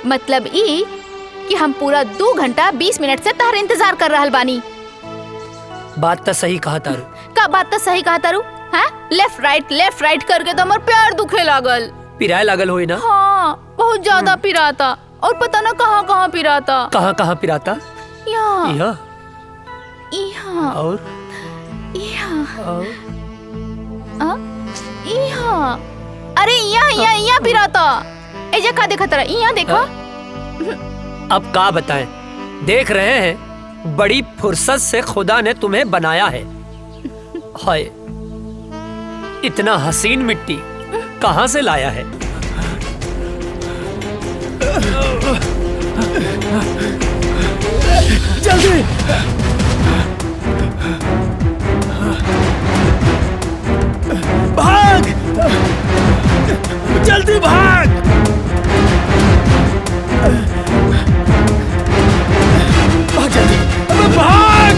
मतलब ई कि हम पूरा 2 घंटा 20 मिनट से तार इंतजार कर रहल बानी। बात तो सही कहा तारू। का बात तो सही कहा तारू? हाँ, लेफ्ट राइट करके तो हमार पैर दुखे लागल। पिराए लागल होई ना? हाँ, बहुत ज्यादा पिराता और पता ना कहाँ कहाँ पिराता। कहाँ पिराता? यहाँ यहाँ यहाँ और यहाँ यहाँ, अरे यहाँ पिराता। एजा का देखा तरा? यहाँ देखा। अब का बताएं, देख रहे हैं बड़ी फुर्सत से खुदा ने तुम्हें बनाया है। हाय, इतना हसीन मिट्टी कहाँ से लाया है? जल्दी भाग, जल्दी भाग। भाग जल्दी, अबे भाग।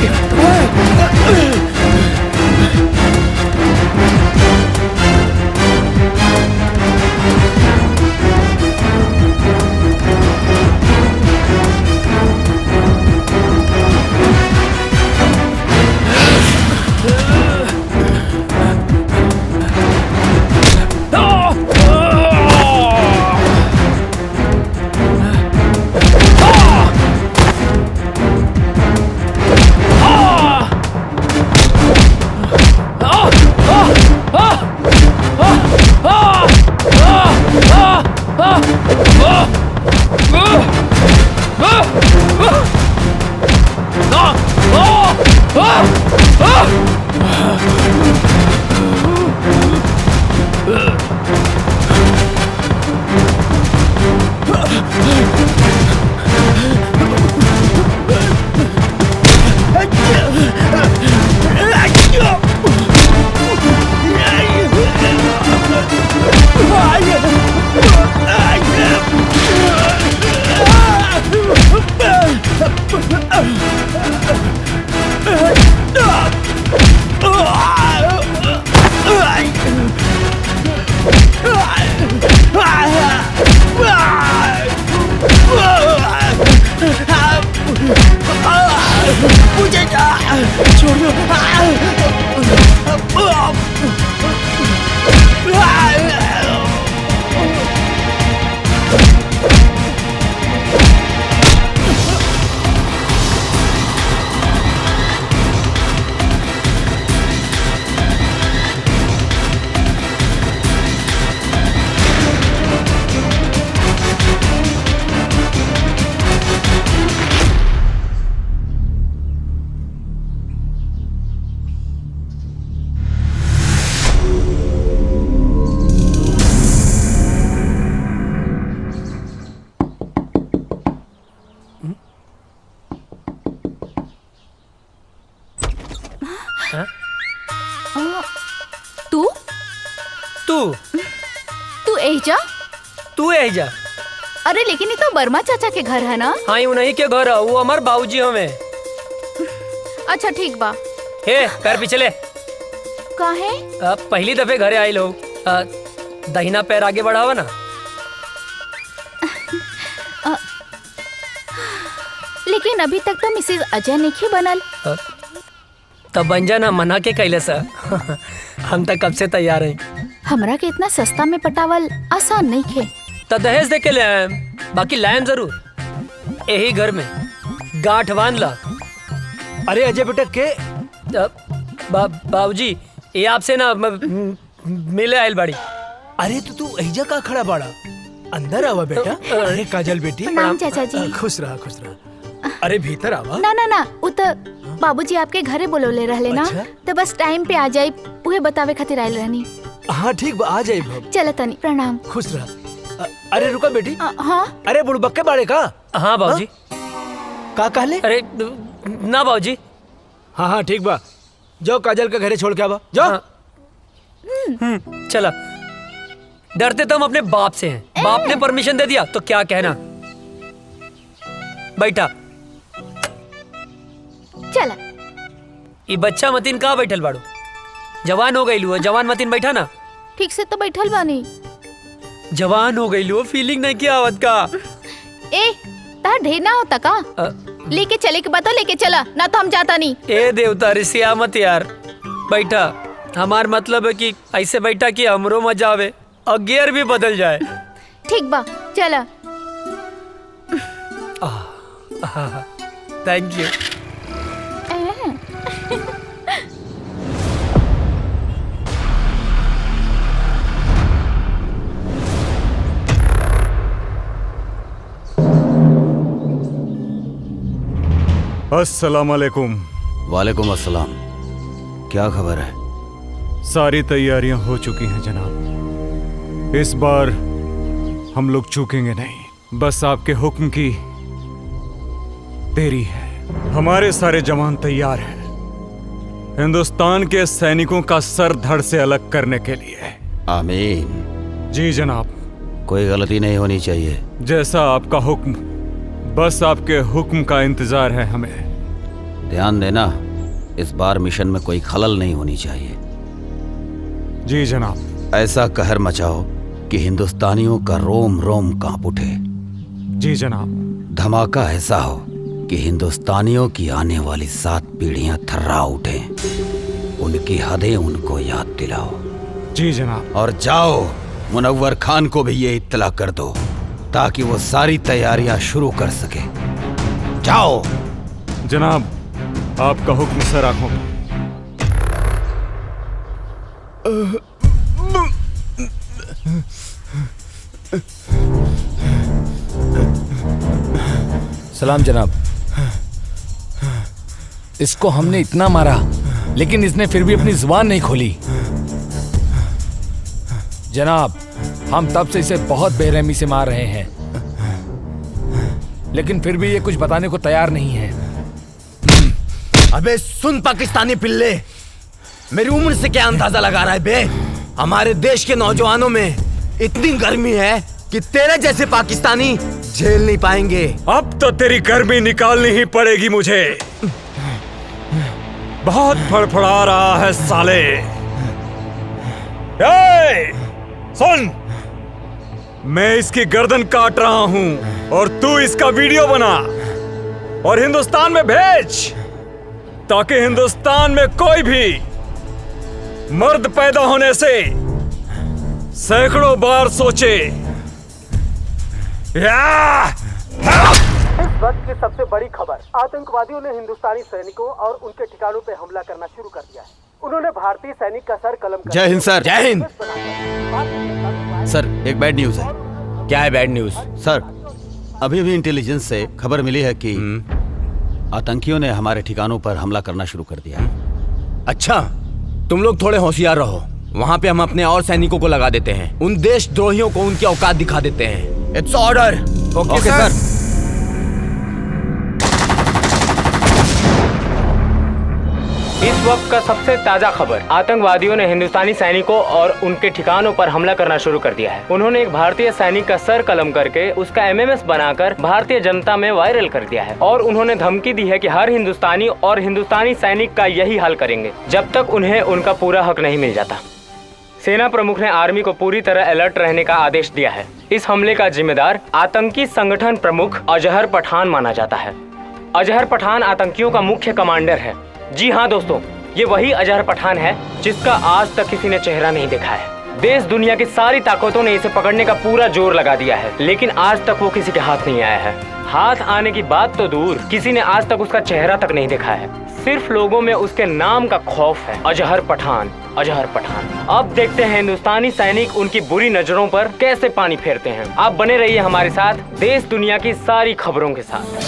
तू एजा? तू एजा? अरे लेकिन ये तो वर्मा चाचा के घर है ना? हाँ, उन्हीं के घर है। वो हमार बाबूजी हमें। अच्छा ठीक बा। हे, पैर पीछे ले। काहे? पहली दफे घरे आए लोग, दाहिना पैर आगे बढ़ावा ना। लेकिन अभी तक तो मिसेज अजय नहीं बनल। तब बन जाना, मना के कैले सा। हम तक कब से तैयार हैं। हमरा के इतना सस्ता में पटावल आसान नहीं खे। तो दहेज दे के ले आए, बाकी लायन जरूर। यही घर में गांठ बांध ला। अरे अजय बेटा के बाबूजी, ये आपसे ना मिले आयल बाड़ी। अरे तो तू एजा का खड़ा बाड़ा? अंदर आवा बेटा। अरे काजल बेटी, प्रणाम चाचा जी। खुश रहा। अरे भीतर आवा। ना वो तो बाबूजी आपके घरे बोलौले रहले ना। अच्छा? तो बस टाइम पे आ जाए, उहे बतावे खातिर आयल रहनी। हाँ ठीक बा, आ जाए। चल तनी, प्रणाम। खुश रहा। अरे रुका बेटी। हाँ। अरे बुड़बक्के बाड़े का? हाँ बाबूजी। का कहले? अरे ना बाबूजी। हाँ ठीक बा, जाओ काजल के घरे छोड़ के आवा, जाओ। चला। डरते तो हम अपने बाप से हैं। बाप ने परमिशन दे दिया तो क्या कहना। बैठा। चला। ये बच्चा मतीन कहाँ बैठल बाड़ू? जवान हो गई लू, जवान मतीन बैठा ना। ठीक से तो बैठल बानी। जवान हो गई लू, फीलिंग नहीं किया आवत का। ए तार ढेर ना होता का? लेके चले के बता, लेके चला ना तो हम जाता नहीं। ए देवता ऋषि मत यार, बैठा। हमार मतलब है कि ऐसे बैठा कि हमरो मजा आवे और गियर भी बदल जाए। ठीक बा चला। Thank you. अस्सलाम वालेकुम। वालेकुम अस्सलाम। क्या खबर है? सारी तैयारियां हो चुकी हैं जनाब। इस बार हम लोग चूकेंगे नहीं, बस आपके हुक्म की देरी है। हमारे सारे जवान तैयार हैं हिंदुस्तान के सैनिकों का सर धड़ से अलग करने के लिए। आमीन। जी जनाब। कोई गलती नहीं होनी चाहिए। जैसा आपका हुक्म, बस आपके हुक्म का इंतजार है हमें। ध्यान देना, इस बार मिशन में कोई खलल नहीं होनी चाहिए। जी जनाब। ऐसा कहर मचाओ कि हिंदुस्तानियों का रोम रोम कांप उठे। जी जनाब। धमाका ऐसा हो कि हिंदुस्तानियों की आने वाली 7 पीढ़ियां थर्रा उठें। उनकी हदें उनको याद दिलाओ। जी जनाब। और जाओ मुनव्वर खान को भी ये इत्तला कर दो ताकि वो सारी तैयारियां शुरू कर सके। जाओ। जनाब, आपका हुक्म सर आंखों में। सलाम जनाब। इसको हमने इतना मारा लेकिन इसने फिर भी अपनी जुबान नहीं खोली। जनाब, हम तब से इसे बहुत बेरहमी से मार रहे हैं लेकिन फिर भी ये कुछ बताने को तैयार नहीं है। अबे सुन पाकिस्तानी पिल्ले, मेरी उम्र से क्या अंदाजा लगा रहा है बे? हमारे देश के नौजवानों में इतनी गर्मी है कि तेरे जैसे पाकिस्तानी झेल नहीं पाएंगे। अब तो तेरी गर्मी निकालनी ही पड़ेगी मुझे। बहुत फड़फड़ा रहा है साले। ए, सुन, मैं इसकी गर्दन काट रहा हूं और तू इसका वीडियो बना और हिंदुस्तान में भेज ताकि हिंदुस्तान में कोई भी मर्द पैदा होने से सैकड़ों बार सोचे। इस वक्त की सबसे बड़ी खबर, आतंकवादियों ने हिंदुस्तानी सैनिकों और उनके ठिकानों पर हमला करना शुरू कर दिया है। उन्होंने भारतीय सैनिक का सर कलम कर जय हिंद सर। जय हिंद सर, एक बैड न्यूज है। क्या है बैड न्यूज? सर, अभी भी इंटेलिजेंस से खबर मिली है कि आतंकियों ने हमारे ठिकानों पर हमला करना शुरू कर दिया है। अच्छा, तुम लोग थोड़े होशियार रहो। वहाँ पे हम अपने और सैनिकों को लगा देते हैं। उन देशद्रोहियों को उनकी औकात दिखा देते हैं। It's order. ओके सर। इस वक्त का सबसे ताजा खबर, आतंकवादियों ने हिंदुस्तानी सैनिकों और उनके ठिकानों पर हमला करना शुरू कर दिया है। उन्होंने एक भारतीय सैनिक का सर कलम करके उसका MMS बनाकर भारतीय जनता में वायरल कर दिया है और उन्होंने धमकी दी है कि हर हिंदुस्तानी और हिंदुस्तानी सैनिक का यही हाल करेंगे जब तक उन्हें उनका पूरा हक नहीं मिल जाता। सेना प्रमुख ने आर्मी को पूरी तरह अलर्ट रहने का आदेश दिया है। इस हमले का जिम्मेदार आतंकी संगठन प्रमुख अजहर पठान माना जाता है। अजहर पठान आतंकियों का मुख्य कमांडर है। जी हाँ दोस्तों, ये वही अजहर पठान है जिसका आज तक किसी ने चेहरा नहीं देखा है। देश दुनिया की सारी ताकतों ने इसे पकड़ने का पूरा जोर लगा दिया है लेकिन आज तक वो किसी के हाथ नहीं आया है। हाथ आने की बात तो दूर, किसी ने आज तक उसका चेहरा तक नहीं देखा है। सिर्फ लोगों में उसके नाम का खौफ है। अजहर पठान, अजहर पठान। अब देखते हैं हिंदुस्तानी सैनिक उनकी बुरी नजरों पर कैसे पानी फेरते हैं। आप बने रहिए हमारे साथ देश दुनिया की सारी खबरों के साथ।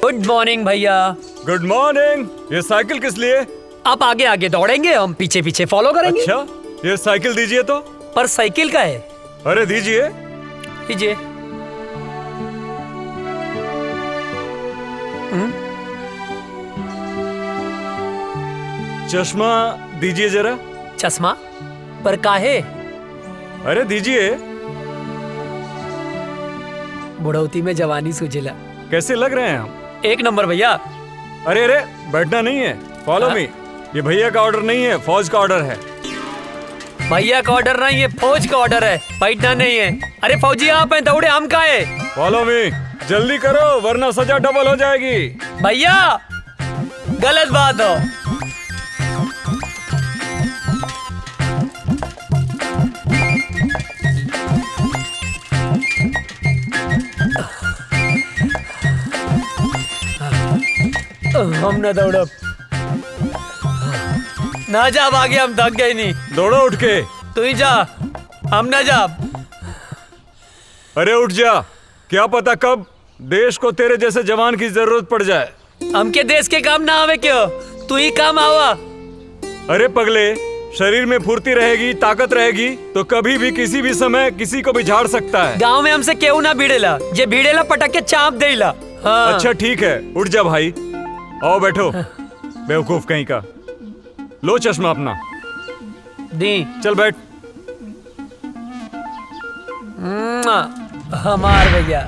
गुड मॉर्निंग भैया। Good morning. ये साइकिल किस लिए? आप आगे आगे दौड़ेंगे, हम पीछे पीछे फॉलो करेंगे। अच्छा, ये साइकिल दीजिए तो। पर साइकिल का है। अरे दीजिए। लीजिए। चश्मा दीजिए जरा। चश्मा पर काहे? अरे दीजिए। बुढ़ौती में जवानी सुझिला। कैसे लग रहे हैं हम? एक नंबर भैया। अरे अरे बैठना नहीं है, फॉलो मी। ये भैया का ऑर्डर नहीं है, फौज का ऑर्डर है। भैया का ऑर्डर नहीं है, फौज का ऑर्डर है, बैठना नहीं है। अरे फौजी आप हैं, दौड़े हम का है। फॉलो मी, जल्दी करो वरना सजा डबल हो जाएगी। भैया गलत बात हो। हम न दौड़ब ना, जा आगे, हम थक गए नहीं। दौड़ो उठ के। तू ही जा, हम ना जा। अरे उठ जा, क्या पता कब देश को तेरे जैसे जवान की जरूरत पड़ जाए। हमके देश के काम ना आवे क्यों, तू ही काम आवा। अरे पगले, शरीर में फुर्ती रहेगी, ताकत रहेगी तो कभी भी किसी भी समय किसी को भी झाड़ सकता है। गांव में हमसे केहू ना भिड़ेला, जे भिड़ेला पटक के चाप देला। हाँ। अच्छा ठीक है, उठ जा भाई। आओ बैठो, बेवकूफ कहीं का। लो चश्मा अपना दी। चल बैठ। हमार भैया।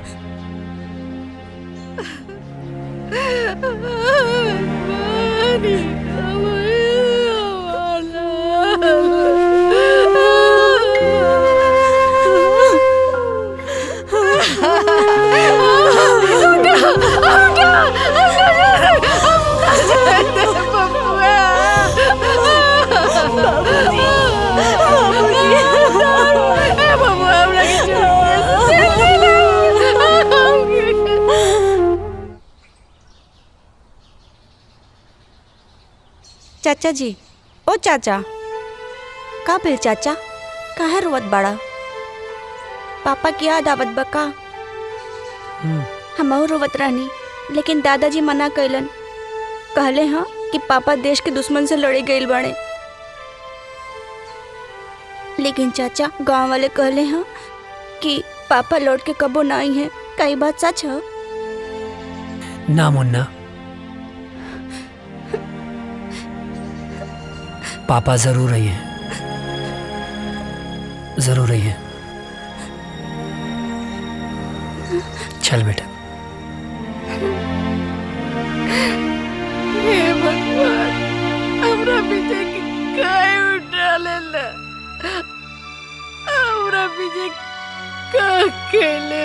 चाचा जी, ओ चाचा, का भेल चाचा, काहे रोवत बाड़ा? पापा की याद आवत बा का? हमहू रोवत रहनी, लेकिन दादाजी मना कैलन। कहले हाँ कि पापा देश के दुश्मन से लड़े गए बाड़े। लेकिन चाचा, गांव वाले कहले हाँ कि पापा लौट के कबो ना आई हैं। का ई बात सच है? ना मुन्ना, पापा जरूर आई हैं, जरूर आई हैं। चल बेटा। हे भगवान, हमरा पीछे काहे उठा लेला? हमरा पीछे का खेले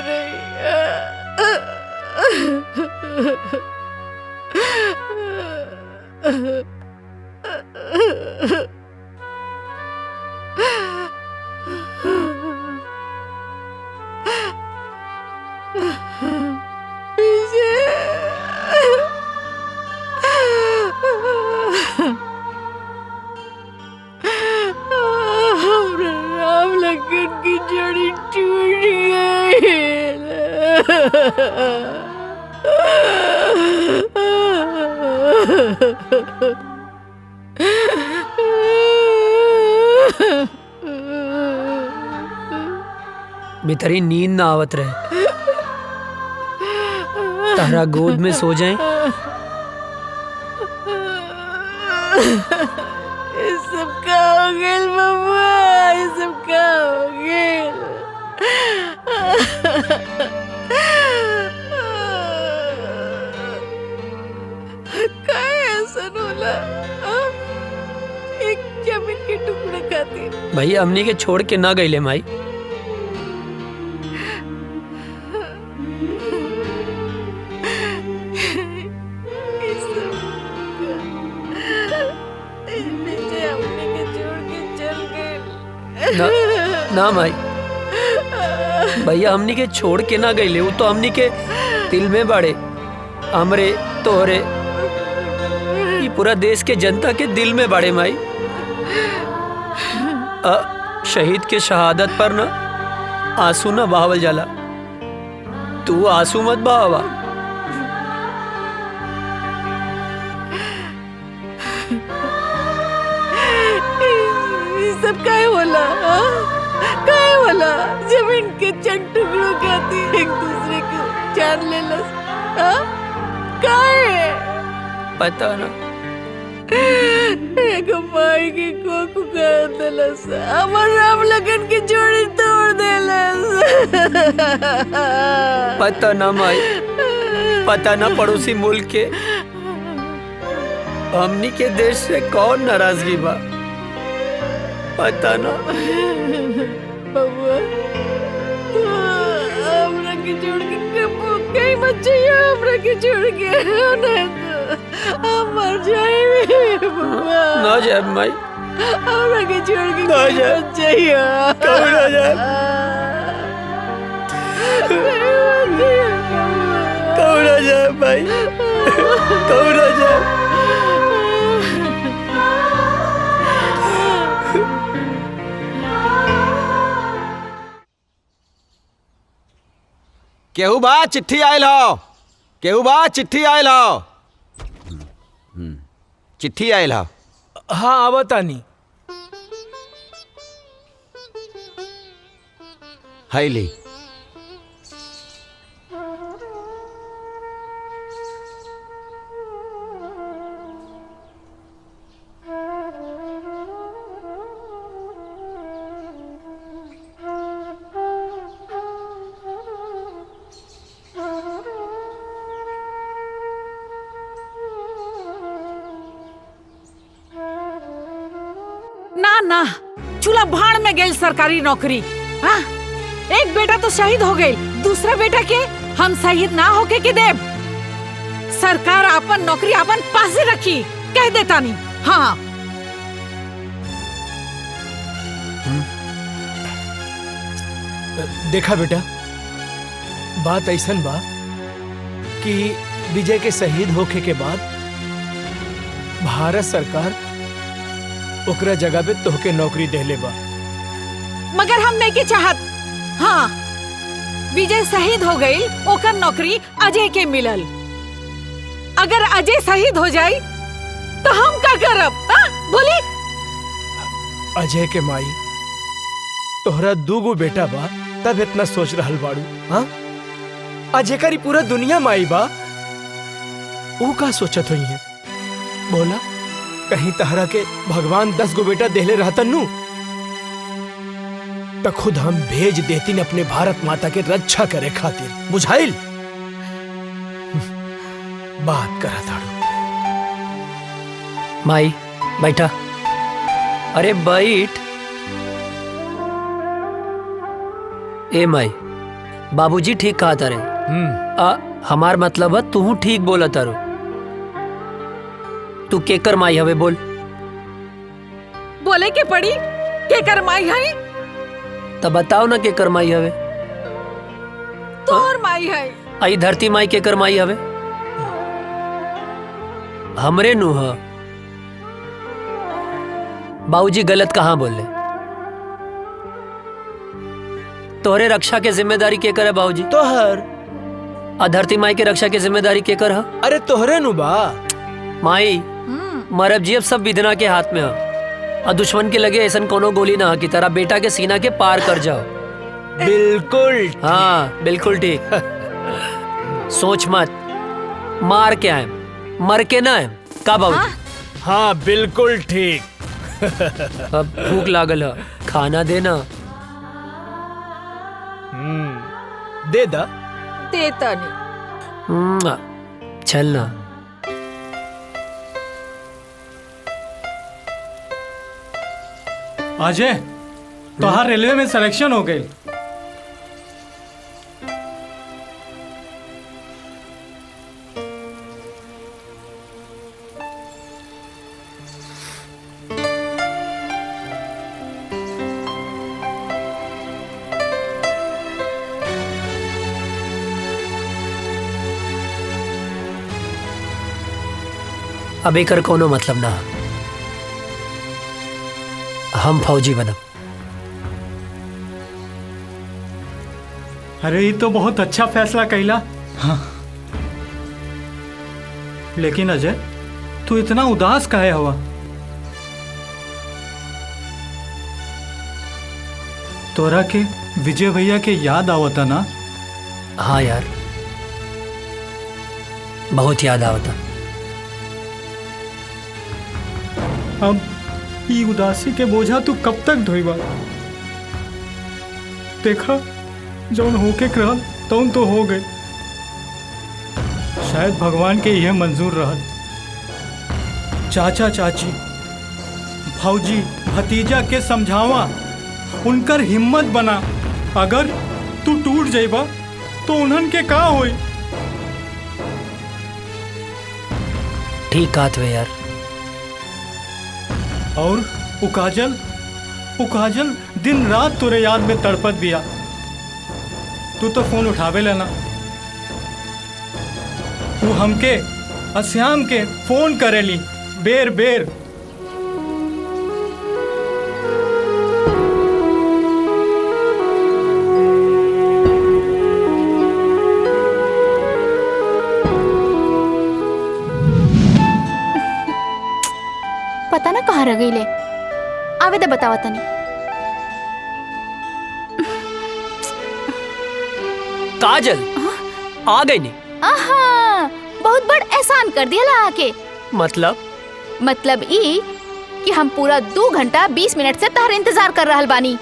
राम लखन की जड़ी टूट बेतरी नींद ना आवत रहे, तारा गोद में सो जाए। ये सब का हो गेल बबुआ, ये सब का हो गेल? काहे ऐसन होला? एक जमीन के टुकड़े खातिर भैया हमनी के छोड़ के ना गईले माई। ना, ना माई, भैया हमनी के छोड़ के ना गईले, वो तो हमनी के दिल में बाड़े। हमरे तोहरे ये पूरा देश के जनता के दिल में बाड़े माई। शहीद के शहादत पर ना आंसू ना बहावल जाला, तू आंसू मत बहावा। सब काहे होला? काहे होला? जमीन के चंद टुकड़ों खाती एक दूसरे को जान लेलस। काहे? पता ना। एक माई के कोकू कर देलस, हमर राम लगन की जोड़ी तोड़ देलस। पता ना माई, पता ना पड़ोसी मुल्क के हमनी के देश से कौन नाराजगी बा, पता ना। बबुआ हमरा के छोड़ के कहीं मत जाइए, हमरा के छोड़ के नहीं तो हम मर जाएंगे। बबुआ ना जाए माई, हमरा के छोड़ के ना जाए, मत जाइए। कहीं ना जाए, कहीं ना जाए भाई, कहीं ना जाए। केहू बा चिट्ठी आयल हो, केहू बा चिट्ठी आयल हो। चिट्ठी आयल हो। हाँ आवतानी। हाय ली। ना ना, चूल्हा भाड़ में गई सरकारी नौकरी। हाँ? एक बेटा तो शहीद हो गई, दूसरा बेटा के हम शहीद ना होके के देव। सरकार अपन नौकरी अपन पास रखी, कह देता नहीं। हाँ देखा बेटा, बात ऐसन बा कि विजय के शहीद होके के बाद भारत सरकार ओकरा जगह पे तोहके नौकरी देले बा। मगर हम नहीं के चाहत। हाँ, विजय शहीद हो गई, ओकर नौकरी अजय के मिलल। अगर अजय शहीद हो जाई तो हम का करब? बोली। अजय के माई, तोहरा दूगो बेटा बा, तब इतना सोच रहल बाड़ू। हाँ, अजय करी पूरा दुनिया माई बा, वो का सोचत हुई है? बोला, कहीं तहरा के भगवान 10 गो बेटा देले रहतन नु तो खुद हम भेज देती अपने भारत माता के रक्षा करे खातिर। बुझाइल? बात करा ताड़ू। माई बैठा। अरे बैठ। ए माई, बाबूजी ठीक कहा तारे। हमार मतलब है तू ठीक बोला तारो। तू केकर माई हवे बोल? बोले के पड़ी केकर माई है? तब बताओ ना केकर माई हवे। तोर माई है। आई धरती माई केकर माई हवे? हमरे नु ह। बाबूजी गलत कहाँ बोले? तोहरे रक्षा के जिम्मेदारी केकर है बाबूजी? तोहर। धरती माई के रक्षा के जिम्मेदारी केकर है? अरे तोहरे नु बा। माई मरब जी अब सब विधना के हाथ में है, और दुश्मन के लगे ऐसा कोनो गोली ना की तरह बेटा के सीना के पार कर जाओ। बिल्कुल। हाँ बिल्कुल ठीक। सोच मत, मार के आए मर के ना आए का बाबू? हाँ बिल्कुल ठीक। अब भूख लागल है, खाना देना। दे दा। देता नहीं। चलना। अजय, तोहार रेलवे में सिलेक्शन हो गई। अब एकर कोनो मतलब ना, हम फौजी बनब। अरे ये तो बहुत अच्छा फैसला कैला। हाँ। लेकिन अजय, तू इतना उदास काहे हुआ? तोरा के विजय भैया के याद आवता ना? हाँ यार, बहुत याद आवता। अब ई उदासी के बोझा तू कब तक ढोइबा? देखा, जौन होके रहल तौन तो हो गए। शायद भगवान के यह मंजूर रहल। चाचा चाची, भौजी, भतीजा के समझावा, उनकर हिम्मत बना। अगर तू टूट जाइबा तो उन्हन के का होई? ठीक कहत वे यार। और उकाजल दिन रात तोरे याद में तड़पत बिया। तू तो फोन उठावे लेना। तू हमके अश्याम के फोन करेली बेर बेर। पता ना कहाँ रह गई ले। आवे तो बतावा तनी। काजल आ गई नहीं? आहा, बहुत बड़ एहसान कर दिया ला आके। मतलब ई कि हम पूरा 2 घंटा 20 मिनट से तार इंतजार कर रहल बानी।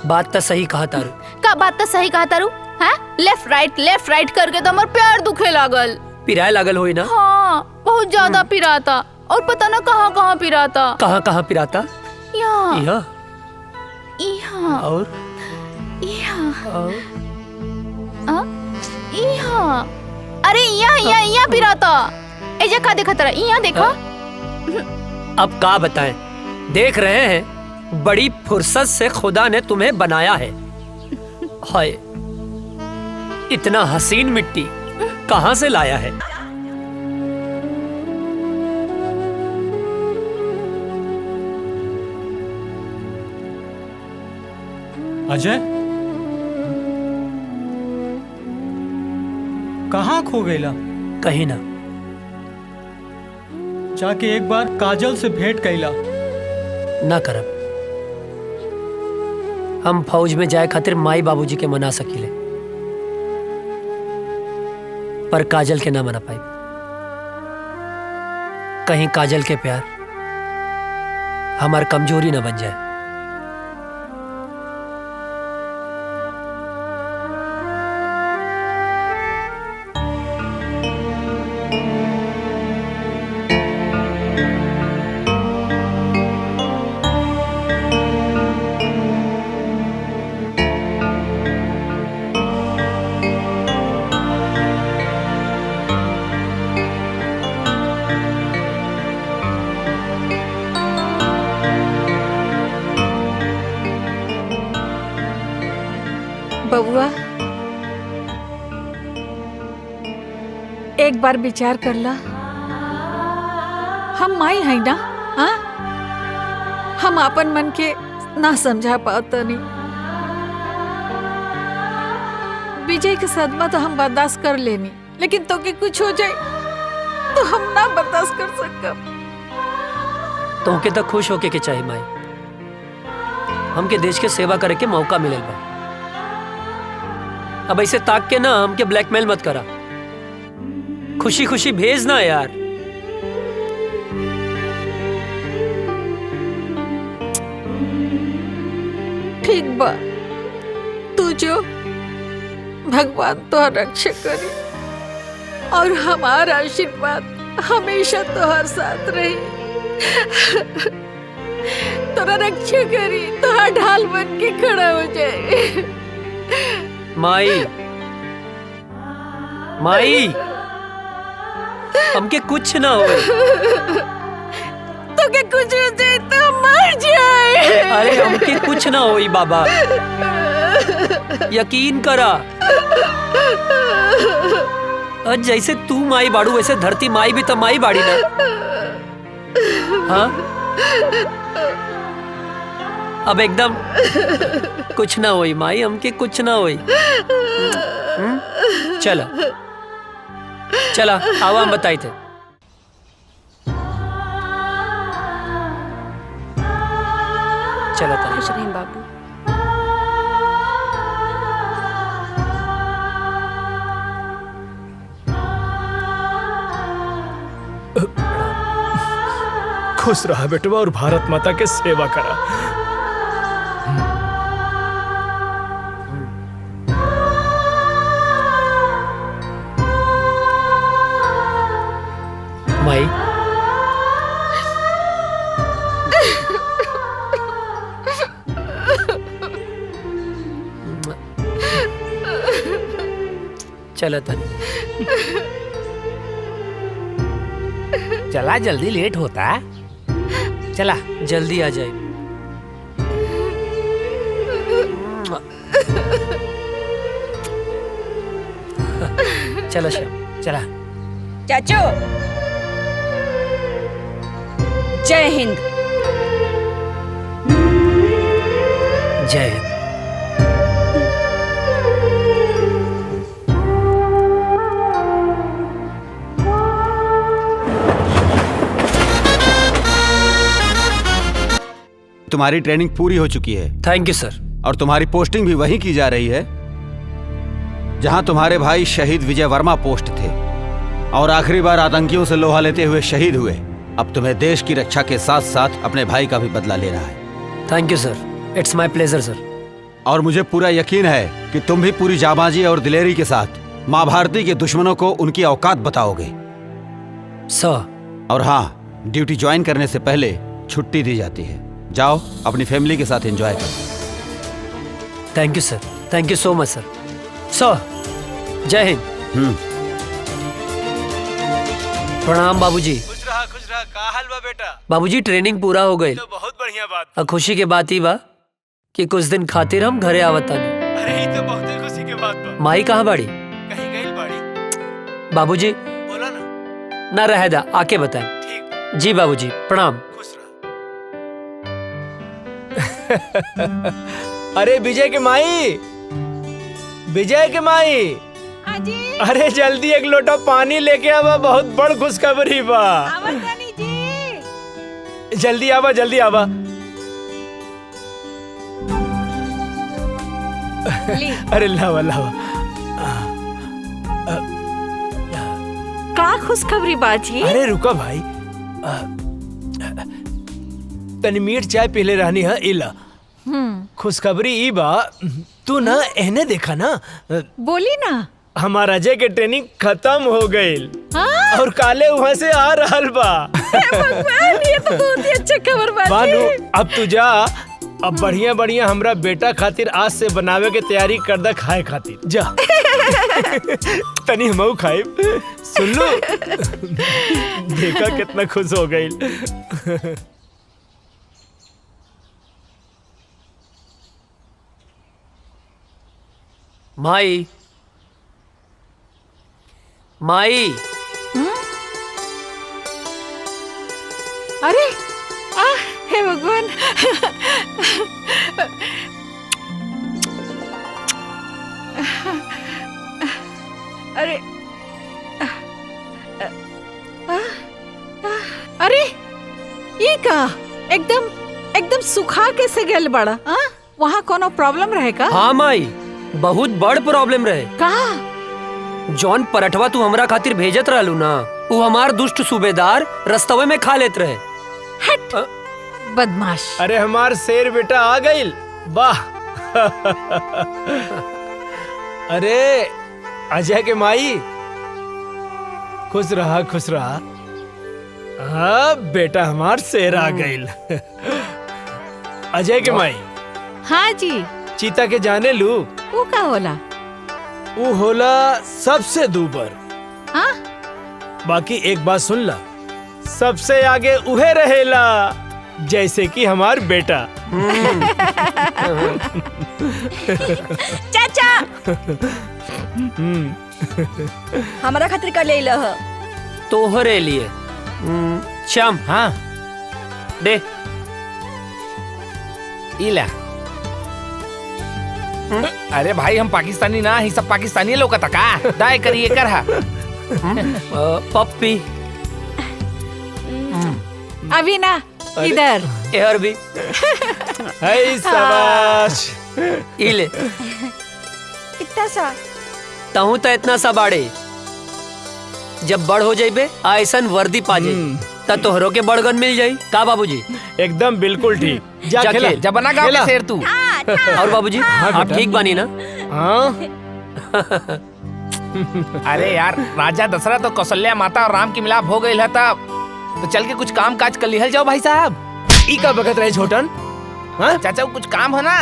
बात तो सही कहा तारू। का बात तो सही कहा तारू? हाँ, लेफ्ट राइट करके तो हमार पैर दुखे लागल। पिराए लागल होई ना? हाँ, बहुत ज्यादा पिराता। और पता ना कहाँ कहाँ पिराता। कहाँ पिराता? यहाँ यहाँ और यहाँ। अरे यहाँ पिराता। एजा का देखा तरा? यहाँ देखा। अब का बताएं, देख रहे हैं बड़ी फुर्सत से खुदा ने तुम्हें बनाया है। हाय, इतना हसीन मिट्टी कहाँ से लाया है? अजय, कहाँ खो गईला? कहीं ना। जाके एक बार काजल से भेंट कैला। ना करब। हम फौज में जाए खातिर माई बाबूजी के मना सकीले, पर काजल के ना मना पाई। कहीं काजल के प्यार हमार कमजोरी ना बन जाए। बबुआ, एक बार विचार कर ला। हम माई है ना? हाँ, हम अपन मन के ना समझा पाता नहीं। विजय के सदमा तो हम बर्दाश्त कर लेनी, लेकिन तो कि कुछ हो जाए तो हम ना बर्दाश्त कर सकब। तुमके तो खुश होके के चाहिए माई। हमके देश के सेवा करे के मौका मिलेल बा। अब ऐसे ताक के ना हमके ब्लैकमेल मत करा। खुशी खुशी भेज ना यार। ठीक बा, तू जो भगवान तो रक्षा करी और हमारा आशीर्वाद हमेशा तोहर साथ रही। तोरा रक्षा करी, तोहर ढाल बन के खड़ा हो जाए। माई हमके कुछ ना हो। तो के कुछ हो जाए तो मर जाए। अरे हमके कुछ ना होई बाबा, यकीन करा। और जैसे तू माई बाड़ू वैसे धरती माई भी तो माई बाड़ी ना। हाँ, अब एकदम कुछ ना होई माई, हमके कुछ ना होई। चला आवा हम बताई थे। खुश रहें बाबू। खुश रहा बेटवा और भारत माता के सेवा करा। माई चलो तन चला, जल्दी लेट होता। चला जल्दी आ जाए। चलो श्याम चला। चाचू जय हिंद। जय हिंद। तुम्हारी ट्रेनिंग पूरी हो चुकी है। थैंक यू सर। और तुम्हारी पोस्टिंग भी वहीं की जा रही है जहां तुम्हारे भाई शहीद विजय वर्मा पोस्ट थे और आखिरी बार आतंकियों से लोहा लेते हुए शहीद हुए। अब तुम्हें देश की रक्षा के साथ साथ अपने भाई का भी बदला लेना है। Thank you sir, it's my pleasure sir. और मुझे पूरा यकीन है कि तुम भी पूरी जाबाजी और दिलेरी के साथ माँ भारती के दुश्मनों को उनकी औकात बताओगे सर। और हाँ, ड्यूटी ज्वाइन करने से पहले छुट्टी दी जाती है। जाओ अपनी फैमिली के साथ एंजॉय करो। Thank you sir, thank you so much सर। सर जय हिंद। प्रणाम बाबूजी। खुश रहा का हाल बा बेटा? बाबूजी ट्रेनिंग पूरा हो गई। तो बहुत बढ़िया बात। और खुशी के बात ही बा कि कुछ दिन खातिर हम घरे आवतानी। अरे ये तो बहुत ही खुशी के बात बा। माई कहाँ बाड़ी? कहीं गई बाड़ी। बाबूजी बोला ना। ना रह दा, आके बताएं। ठीक। जी बाबूजी प्रणाम। खुश रहा। अरे विजय के माई, विजय के माई, अरे जल्दी एक लोटा पानी लेके आवा, बहुत बड़ खुशखबरी बा। जल्दी आवा, जल्दी आवा। अरे लावा लावा। का खुशखबरी बाजी? अरे रुका भाई, तनी मीठ चाय पीले रहनी है। इला खुशखबरी ई बा, तू ना एहने देखा ना। बोली ना। हमारा अजय के ट्रेनिंग खत्म हो गई और काले वहाँ से आ रहल बा। ये तो बहुत ही अच्छा खबर बाजी। बानू अब तू जा, अब बढ़िया बढ़िया हमरा बेटा खातिर आज से बनावे के तैयारी कर दा, खाए खातिर जा। तनी हमऊ खाए, सुन लो। देखा कितना खुश हो गई। माई माई। अरे हे भगवान। अरे अरे ये का एकदम एकदम सुखा कैसे गेल बड़ा? वहाँ कोनो प्रॉब्लम रहेगा? हाँ माई, बहुत बड़ प्रॉब्लम रहे। का? जॉन पराठवा तू हमरा खातिर भेजत रहलू ना, वो हमार दुष्ट सूबेदार रस्तवे में खा लेत रहे। हट बदमाश। अरे हमार शेर बेटा आ गई। वाह। अरे अजय के माई, खुश रहा खुश रहा। हाँ बेटा, हमार शेर आ गई। अजय के माई। हाँ जी। चीता के जाने लू? वो का होला? वो होला सबसे दूबर। हाँ? बाकी एक बात सुन ला, सबसे आगे उहे रहेला, जैसे कि हमार बेटा। चाचा हमारा खातिर कर ले लह। तोहरे लिए। श्याम। हाँ दे। इला। अरे भाई, हम पाकिस्तानी ना ही, सब पाकिस्तानी लोग का दाय करिए कर हा। पप्पी। अभी ना इधर। यार भी। हाय शाबाश। इले। कितना सा? तहु तो इतना सा बाड़े, जब बड़ हो जाइबे ऐसन वर्दी पा जाइबे। त तोहरों के बड़गन मिल जाई का बाबूजी? एकदम बिल्कुल ठीक। जा खेला। जब बना गाँव के शेर तू। और बाबूजी आप ठीक बानी ना? हाँ। अरे यार, राजा दशरथ और कौशल्या माता और राम की मिलाप हो गई है तब तो चल के कुछ काम काज कर लिहल जाओ भाई साहब। ई का बगत रहे छोटन? हाँ चाचा कुछ काम है ना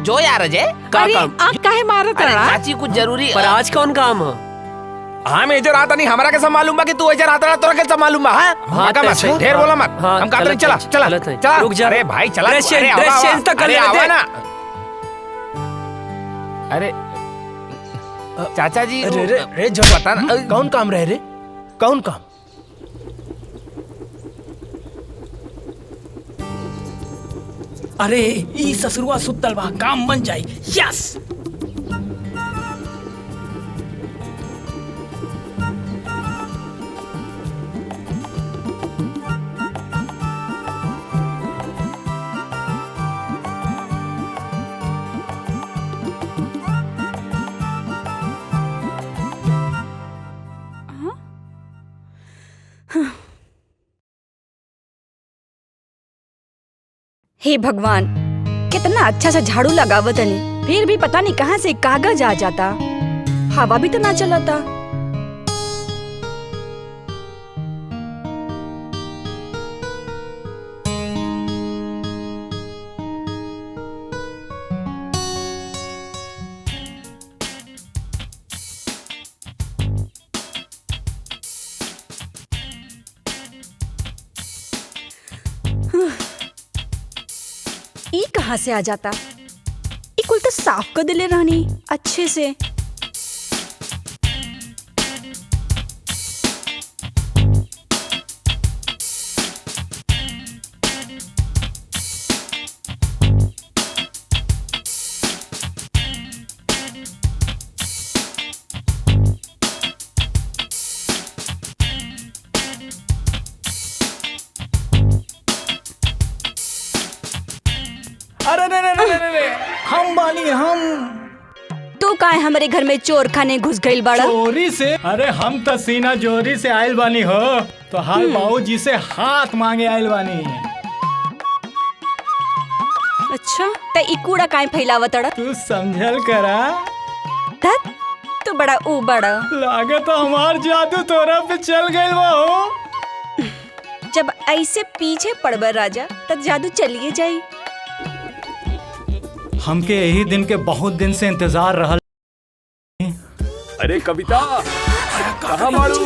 जो यार अजय का काम? आप काहे मारत अरे रहा? चाची कुछ जरूरी पर आज कौन काम है? हाँ मैं इधर आता नहीं, हमारा कैसा मालूम बा कि तू इधर आता रहा, तोरा कैसा मालूम बा? हाँ का मत ढेर बोला मत। हाँ, हम कहते चला चला चला। रुक जा। अरे भाई चला। ड्रेस चेंज तो कर ले ना। अरे चाचा जी रे पता ना कौन काम रहे रे? कौन काम? अरे ई ससुरवा सुतल बा, काम बन जाई। यस। हे भगवान, कितना अच्छा सा झाड़ू लगावत हनी, फिर भी पता नहीं कहाँ से कागज आ जाता। हवा भी तो ना चलता। ई कहाँ से आ जाता? ई कुल तो साफ कर दिले रहनी अच्छे से। अरे रे, हम बानी हम। तू काहे हमारे घर में चोर खाने घुस गइल बाड़ा? चोरी से? अरे हम तो सीना जोरी से आयल बानी हो, तो हाल बाबूजी से हाथ मांगे आयल बानी। अच्छा त ई कूड़ा काहे फैलावतड़ा? तू समझल करा। धत तू बड़ा ऊ बड़ा। लागत हमार जादू तोरा पे चल गइल बा हो। जब ऐसे पीछे पड़बर राजा तब जादू चलिए जाई। हमके यही दिन के बहुत दिन से इंतजार रहल। अरे कविता कहाँ मारू?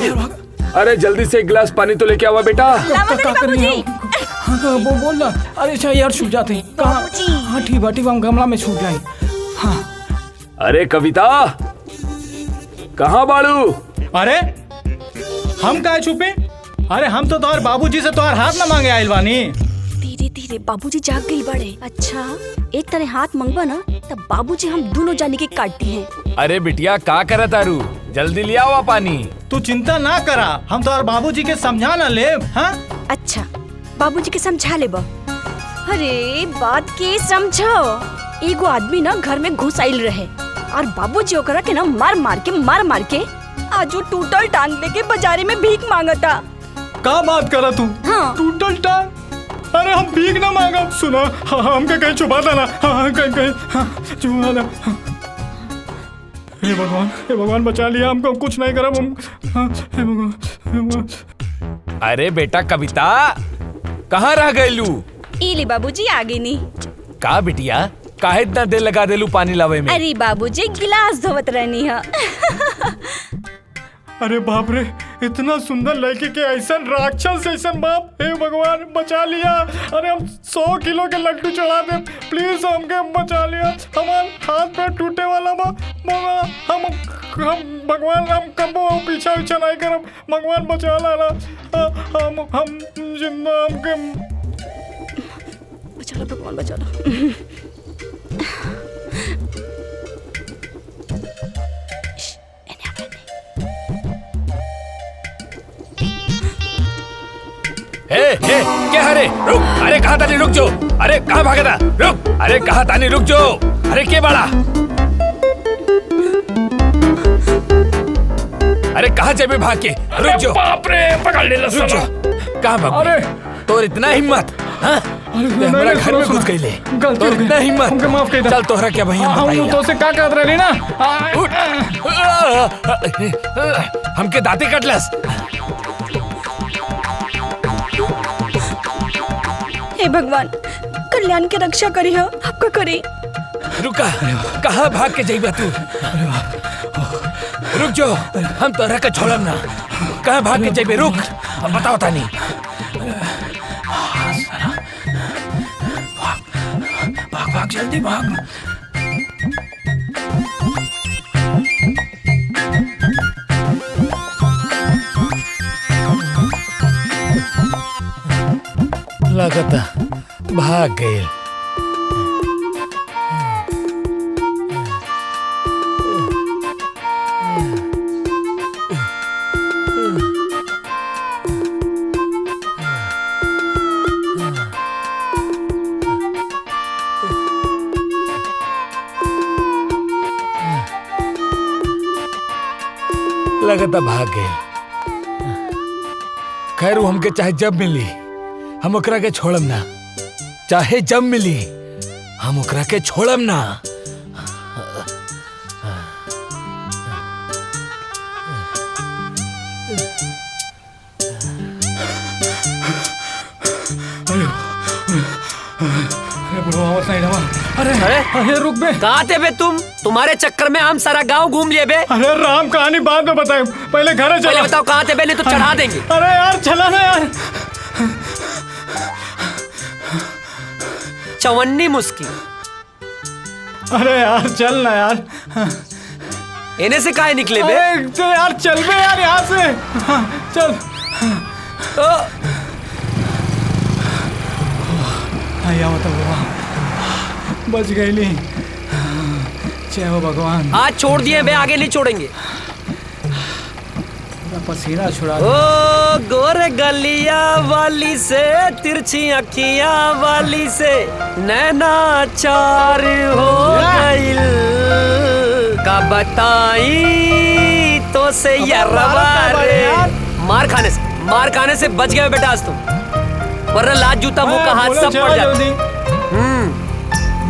अरे जल्दी से एक गिलास पानी तो लेके आवा बेटा। बोल ना। अरे अच्छा यार छूट जाते हैं। कहाँ? हाँ ठीक बा, हम गमला में छूट जाए। हाँ। अरे कविता कहाँ बाड़ू? अरे हम काहे छुपे? अरे हम तो तोहर बाबूजी से तोहर हाथ ना मांगे आइल बानी। धीरे धीरे बाबूजी जाग गइल बड़े। अच्छा एक तरह हाथ मंगवा ना तब बाबूजी हम दोनों जाने के काटती हैं। अरे बिटिया का करे तारू, जल्दी ले आओ पानी। तू चिंता ना करा, हम तो और बाबूजी के समझा ना ले। हाँ अच्छा बाबूजी के समझा ले बा। अरे बात के समझो। एगो आदमी ना घर में घुस आइल रहे और बाबूजी ओकरा के ना मार मार के आज वो टूटल टांग लेके बाजारे में भीख मांगता। का बात करा तू? हाँ। टूटल टांग? अरे हम भीख ना मांगा। सुना हमके कहीं छुपा देना। हाँ कहीं छुपा दे। हे भगवान बचा लिया हमको, कुछ नहीं करा हम। हे भगवान। अरे बेटा कविता कहाँ रह गइलू? इली बाबूजी आगे नहीं। का बिटिया काहे इतना देर लगा देलू पानी लावे में? अरे बाबूजी गिलास धोवत रहनी है। अरे बाप रे, इतना सुंदर लड़की के ऐसा राक्षस ऐसा बाप। हे भगवान बचा लिया। अरे हम 100 किलो के लड्डू चढ़ा दे, प्लीज हमके बचा लिया। हमारे हाथ पैर टूटे वाला बा। हम भगवान हम कबो पीछा नहीं करब। भगवान बचा ला। हम जिंदा हमके बचा ला भगवान बचा ला। क्या हरे रुक। अरे कहाँ तानी रुक जो। अरे कहाँ भागा था रुक। अरे कहाँ तानी रुक जो। अरे के बड़ा। अरे कहाँ चल भाग के रुक जो। बाप रे पकड़ ले। कहाँ भाग अरे तोर इतना हिम्मत, हाँ? हमारा घर में घुस गई ले, गलती हो गई, इतना हिम्मत, हमके माफ कर दे। चल तोहरा क्या भाई हम तो से का कहत रही ना, हमके दांते कटलस। हे भगवान, कल्याण के रक्षा करी हो, आपका करी। रुका, कहाँ भाग के जाइबा तू? रुक जो, हम तोहरा के छोड़म ना। कहाँ भाग के जाइबे? रुक, अब बताओ तानी। भाग भाग जल्दी भाग। लगता भाग गए। लगता भाग गए। खैर वो हमके चाहे जब मिली हम ओकरा के छोड़म ना, चाहे जब मिली हम ओकरा के छोड़म ना। अरे अरे रुक बे, कहाँ थे बे तुम? तुम्हारे चक्कर में हम सारा गांव घूम लिए बे। अरे राम कहानी बाद में बताए, पहले घर चलो। पहले बताओ कहाँ थे बे, नहीं तो चढ़ा देंगे। अरे यार चला ना यार। चवन्नी मुस्की। अरे यार चल ना यार। इन्हें से काहे निकले बे? तो यार चल बे यार यहाँ से, चल। आया मतलब बच गई नहीं, जय हो भगवान। आज छोड़ दिए बे, आगे नहीं छोड़ेंगे। पसीना छुड़ा। ओ गोरे गलिया वाली से, तिरछी अखियां वाली से, नैना चार हो गइल। का बताई तो से मार खाने से बच गए बेटा आज तुम, वरना लात जूता मुंह का हाथ सब पड़ जाता।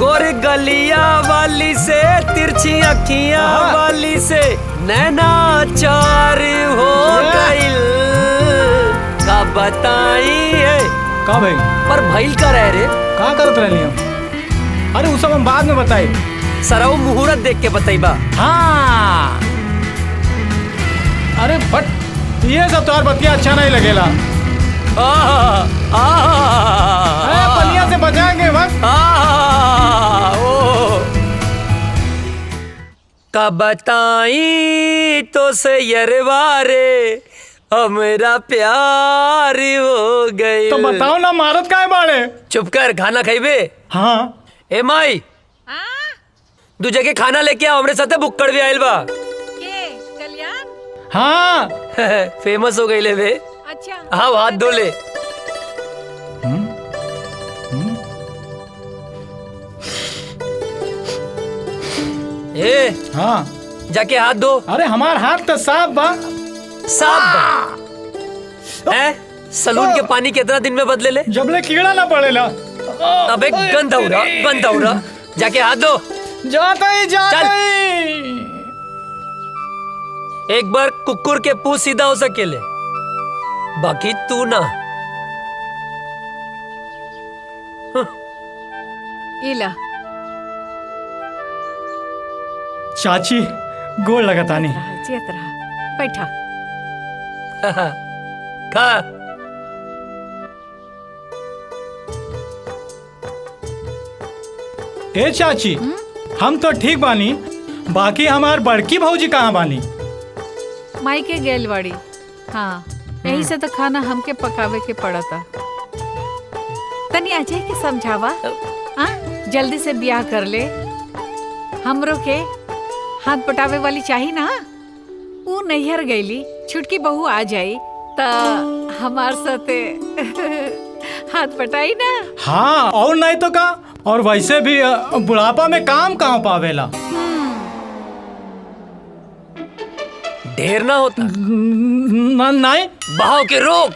गोरी गलिया वाली से, तिरछी अखियां वाली से, नैना चार हो गइल। का बताई है का भाई पर भइल का रह रे, का करत रहली हम? अरे उस सब हम बाद में बताई, सरऊ मुहूर्त देख के बताइबा। हाँ अरे बट ये सब तो बतिया अच्छा नहीं लगेला। पलिया से बचाएंगे वक्त। का बताई तो से यरवारे, हमरा प्यार हो गए। तो बताओ ना, मारत काहे बाड़े? चुप कर, खाना खाइबे? हाँ। ए माई, दू जगह खाना लेके आओ, हमरे साथे बुक्कड़ भी आइल बा। के कल्याण? हाँ। फेमस हो गई ले बे। अच्छा। हाँ हाथ धो ले। ए हाँ जाके हाथ धो। अरे हमार हाथ तो साफ बा। साफ बा? सलून के पानी कितना दिन में बदले ले? जबले कीड़ा ना पड़ेला। अबे गंदा हो रहा, जाके हाथ धो। जाता ही। एक बार कुकुर के पूंछ सीधा हो सकेले, बाकी तू ना। इला चाची गोड़ लगातानी। चेत रहा, बैठा। खा। ए चाची, हम तो ठीक बानी, बाकी हमार बड़की भौजी कहाँ बानी? माई के गेल बाड़ी। हाँ यही से तो खाना हमके पकावे के पड़ा था। तनी अजय के समझावा, हाँ जल्दी से ब्याह कर ले। हमरो के हाथ पटावे वाली चाहिए ना। वो नैहर गईली, छुटकी बहू आ जाई तो हमार साथे हाथ पटाई ना। हाँ और नहीं तो का, और वैसे भी बुढ़ापा में काम कहाँ पावेला। ढेर ना होता नहीं बहाव के रोक।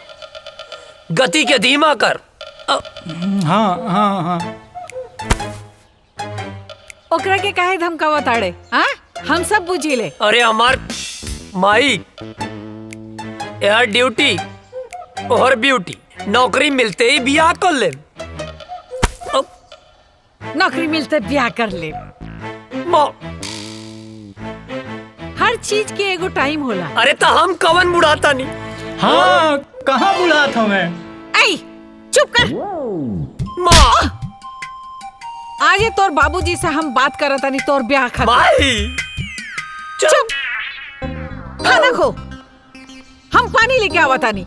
गति के धीमा कर। हाँ हाँ हाँ। ओकरा के काहे धमकावा ताड़े? हाँ, हम सब बुझी ले। अरे हमार माई यार ड्यूटी और ब्यूटी, नौकरी मिलते ही बियाह कर ले। नौकरी मिलते ब्याह कर ले। हर चीज के एगो टाइम होला। अरे तो हम कवन बुढ़ाता नहीं। हाँ, कहाँ बुढ़ाता हूँ मैं? आई, चुप कर। माँ, आज ये तोर बाबूजी से हम बात करता नहीं, तोर ब्याह खत्म। माई, चुप। खाना खो, हम पानी लेके आवता नहीं।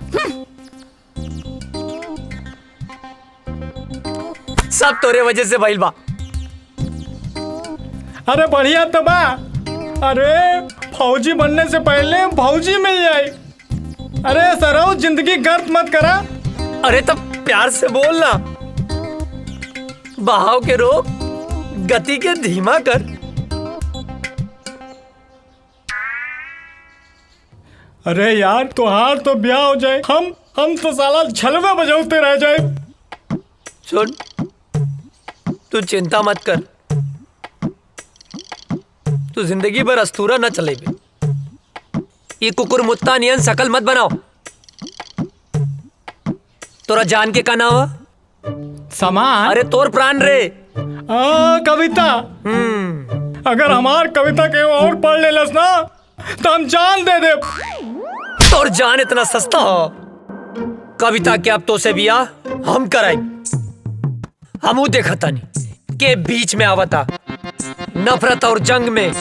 सब तोरे वजह से भइल बा। अरे बढ़िया तो बा। अरे फौजी बनने से पहले फौजी मिल जाए। अरे सराउ, जिंदगी गर्द मत करा। अरे तब प्यार से बोलना। बहाव के रोक, गति के धीमा कर। अरे यार, तुहार तो ब्याह हो जाए, हम तो साला छलवे बजाते रह जाए। सुन, तू चिंता मत कर। तू जिंदगी भर अस्तूरा न चले बे। ये कुकुर मुत्ता नियन शकल मत बनाओ। तोरा जान के का नाम हुआ? सामान? अरे तोर प्राण रे। कविता। अगर हमार कविता के और पढ़ ले लस ना तो हम जान दे दे। तोर जान इतना सस्ता हो? कविता के अब तो से बिया हम कराई। हमू देखा तानी के बीच में आवता नफरत और जंग में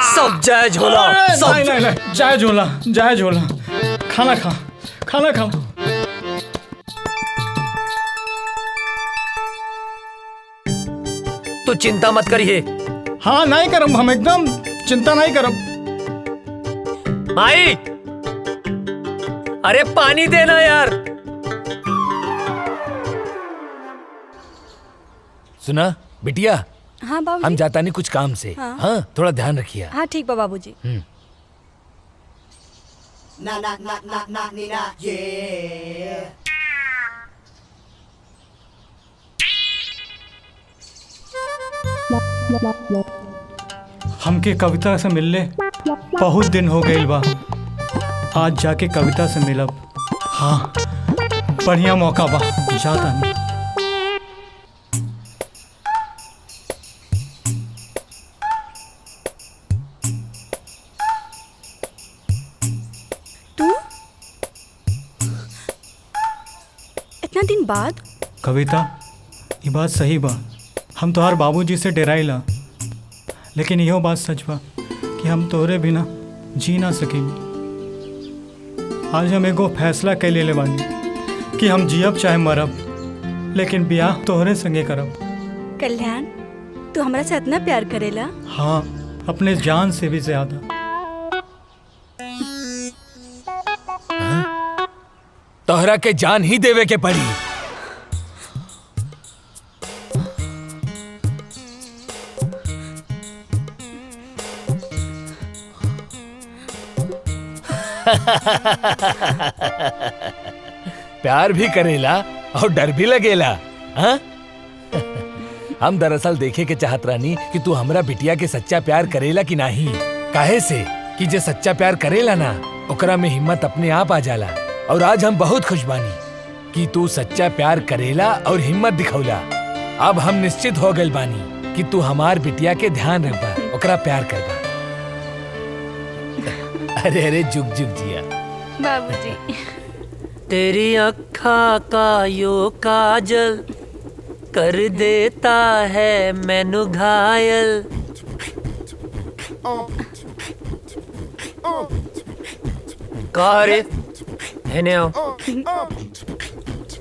सब जायज होला। सब नहीं, जायज होला, जायज होला। खाना खा, खाना खा। तू चिंता मत करिए। हाँ, नहीं करम, हम एकदम चिंता नहीं करम। माई, अरे पानी देना यार। सुना बिटिया, हाँ बाबूजी। हम जाता नहीं कुछ काम से। हाँ। हाँ, थोड़ा ध्यान रखिए। हाँ ठीक बा बाबूजी। हमके कविता से मिलले बहुत दिन हो गई बा। आज जाके कविता से मिलब। हाँ, बढ़िया मौका बा, जाता नहीं। तू इतना दिन बाद? कविता, ये बात सही बा। हम तोहार बाबूजी से डराइला, लेकिन यहो बात सच बा कि हम तोहरे बिना जी ना सकेंगे। आज हम एगो फैसला कर ले बानी कि हम जियब चाहे मरब, लेकिन ब्याह तोहरे संगे करब। कल्याण, तू हमरा से इतना प्यार करेला? हाँ, अपने जान से भी ज्यादा। तोहरा के जान ही देवे के पड़ी। प्यार भी करेला और डर भी लगेला। हाँ? हम दरअसल देखे के चाहत रानी कि तू हमरा बिटिया के सच्चा प्यार करेला कि नहीं। काहे से कि जे सच्चा प्यार करेला ना, ओकरा में हिम्मत अपने आप आ जाला। और आज हम बहुत खुश बानी कि तू सच्चा प्यार करेला और हिम्मत दिखौला। अब हम निश्चित हो गए बानी कि तू हमार बिटिया के ध्यान रखबा, ओकरा प्यार करबा। अरे अरे, जुग जुग जिया बाबूजी। तेरी अखा का यो काजल कर देता है मैनू घायल। कहा रे, हेने आओ।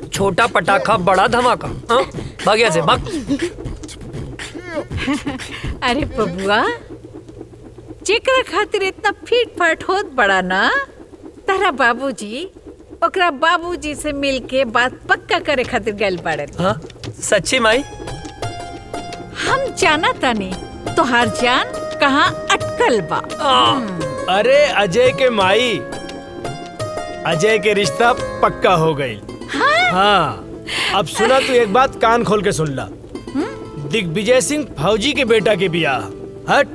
छोटा पटाखा बड़ा धमाका। हाँ? भाग यहाँ से, भाग। अरे बबुआ, जेकरा खातिर इतना फीट फाट होत बड़ा ना, तारा बाबूजी ओकरा बाबूजी से मिलके बात पक्का करे खातिर गइल बाड़े। हाँ? सच्ची माई? हम जाना तानी तोहार जान कहाँ अटकल बा। अरे अजय के माई, अजय के रिश्ता पक्का हो गई। हाँ अब सुना तू एक बात कान खोल के सुन ला। दिग्विजय सिंह फौजी के बेटा के बियाह हट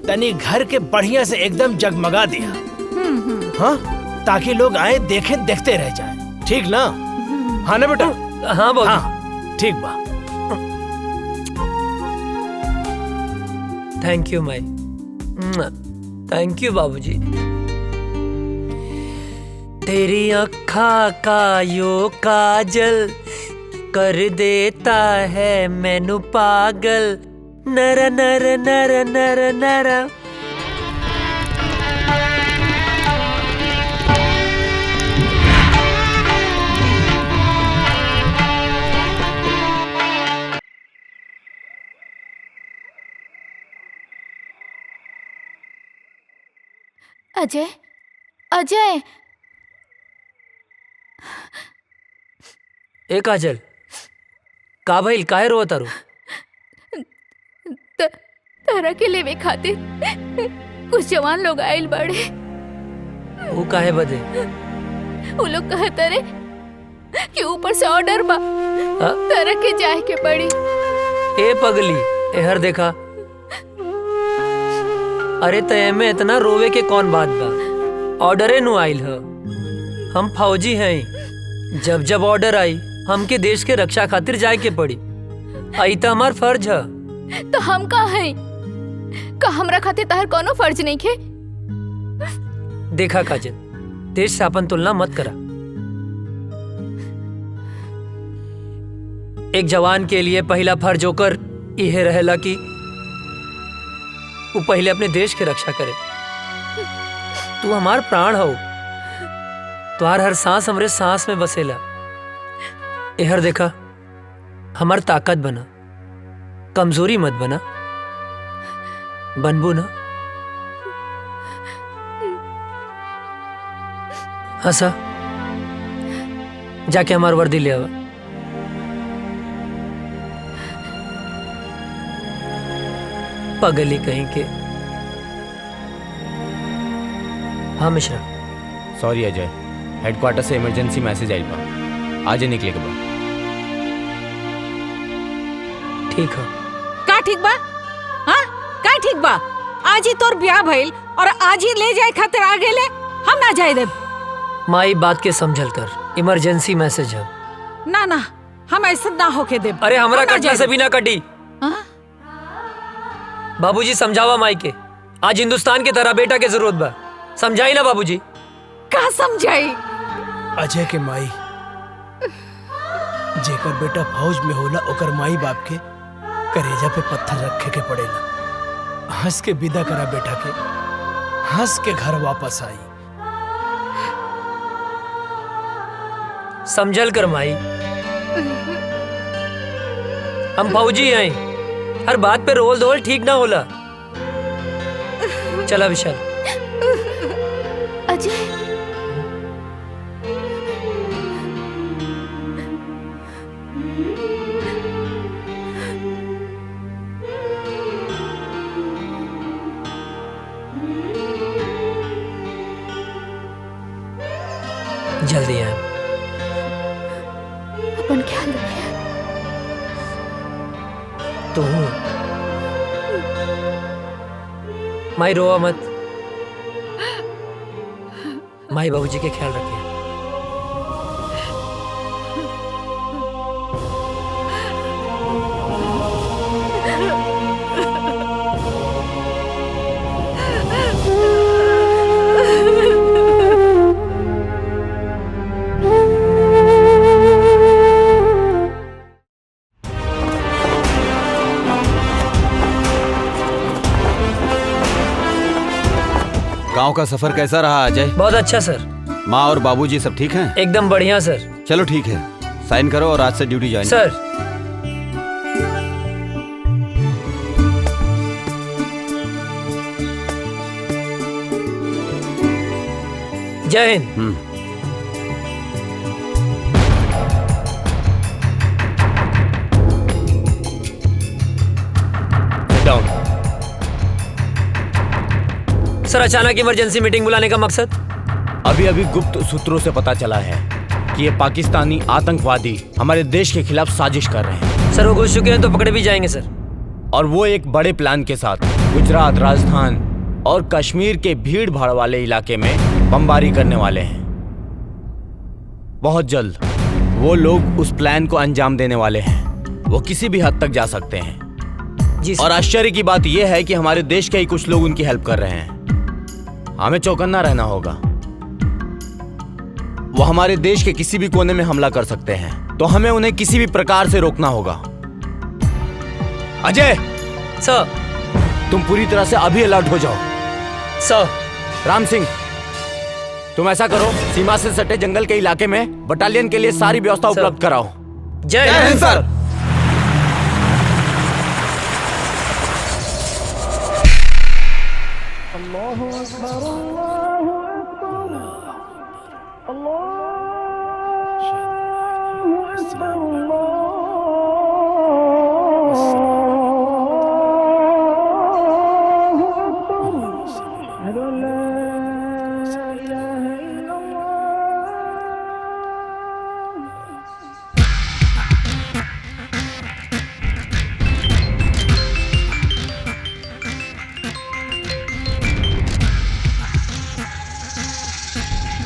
तनी घर के बढ़िया से एकदम जगमगा दिया। हाँ ताकि लोग आए देखें देखते रह जाए। ठीक ना? हाँ ना बेटा? हाँ बाबूजी। हाँ ठीक बा। Thank you Mai. Thank you बाबूजी। तेरी आँखा का यो काजल कर देता है मैनू पागल। नर नर नर नर नर। अजय अजय ए काजल का भइल काहे रोवत तारू? तारा के लेवे खातिर कुछ जवान लोग आइल बाड़े। वो काहे बदे? वो लोग कहते रे कि ऊपर से ऑर्डर बा तारा के जाए के पड़ी। ए पगली एहर देखा। अरे तय में इतना रोवे के कौन बात बा? ऑर्डरे नु आइल ह। हम फौजी हैं। जब जब ऑर्डर आई हमके देश के रक्षा खातिर जाए के पड़ी। आई तो हमार फर्ज है। तो हम का है? का हमरा खातिर तार कोनो फर्ज नहीं खे? देखा काजल देश से अपन तुलना मत करा। एक जवान के लिए पहला फर्ज होकर यह रहेला कि वो पहले अपने देश की रक्षा करे। तू हमार प्राण हो। तुम्हार हर सांस हमरे सांस में बसेला। एहर देखा हमार ताकत बना, कमजोरी मत बना। बनबू ना? हंसा जाके हमार वर्दी ले आवा। पगली कहीं के। हाँ मिश्रा। सॉरी अजय, हेडक्वार्टर से इमरजेंसी मैसेज आइल बा, आज ही निकले के बा। ठीक है। का ठीक बा? हाँ का ठीक बा? आज ही तोर ब्याह भइल और आज ही ले जाए खातिर आ गेले। हम ना जाए देब। माई बात के समझल कर, इमरजेंसी मैसेज है। ना ना हम ऐसा ना होके देब। अरे हमरा कटला से भी ना कटी। बाबूजी समझावा माई के। आज हिंदुस्तान के तरह बेटा के जरूरत बा। समझाई ना बाबूजी? का समझाई? अजय के माई जेकर बेटा फौज में होला ओकर माई बाप के करेजा पे पत्थर रखे के पड़ेला। हंस के विदा करा बेटा के, हंस के घर वापस आई। समझल कर माई। हम फौजी हैं। हर बात पे रोल धोल ठीक ना होला। चला विशाल। अजय जल्दी आए। अपन ख्याल रखिए। तू माई रोवा मत। माई बाबूजी के ख्याल रखिए। गांव का सफर कैसा रहा अजय? बहुत अच्छा सर। माँ और बाबूजी सब ठीक हैं? एकदम बढ़िया सर। चलो ठीक है, साइन करो और आज से ड्यूटी ज्वाइन सर। जय हिंद। डाउन। सर अचानक इमरजेंसी मीटिंग बुलाने का मकसद? अभी अभी गुप्त सूत्रों से पता चला है कि ये पाकिस्तानी आतंकवादी हमारे देश के खिलाफ साजिश कर रहे हैं। सर वो घुस चुके हैं तो पकड़े भी जाएंगे सर। और वो एक बड़े प्लान के साथ गुजरात, राजस्थान और कश्मीर के भीड़ भाड़ वाले इलाके में बमबारी करने वाले हैं। बहुत जल्द वो लोग उस प्लान को अंजाम देने वाले हैं। वो किसी भी हद तक जा सकते हैं जी। और आश्चर्य की बात यह है कि हमारे देश के ही कुछ लोग उनकी हेल्प कर रहे हैं। हमें चौकन्ना रहना होगा। वो हमारे देश के किसी भी कोने में हमला कर सकते हैं, तो हमें उन्हें किसी भी प्रकार से रोकना होगा। अजय सर, तुम पूरी तरह से अभी अलर्ट हो जाओ। सर। राम सिंह, तुम ऐसा करो, सीमा से सटे जंगल के इलाके में बटालियन के लिए सारी व्यवस्था उपलब्ध कराओ। जय हिंद सर।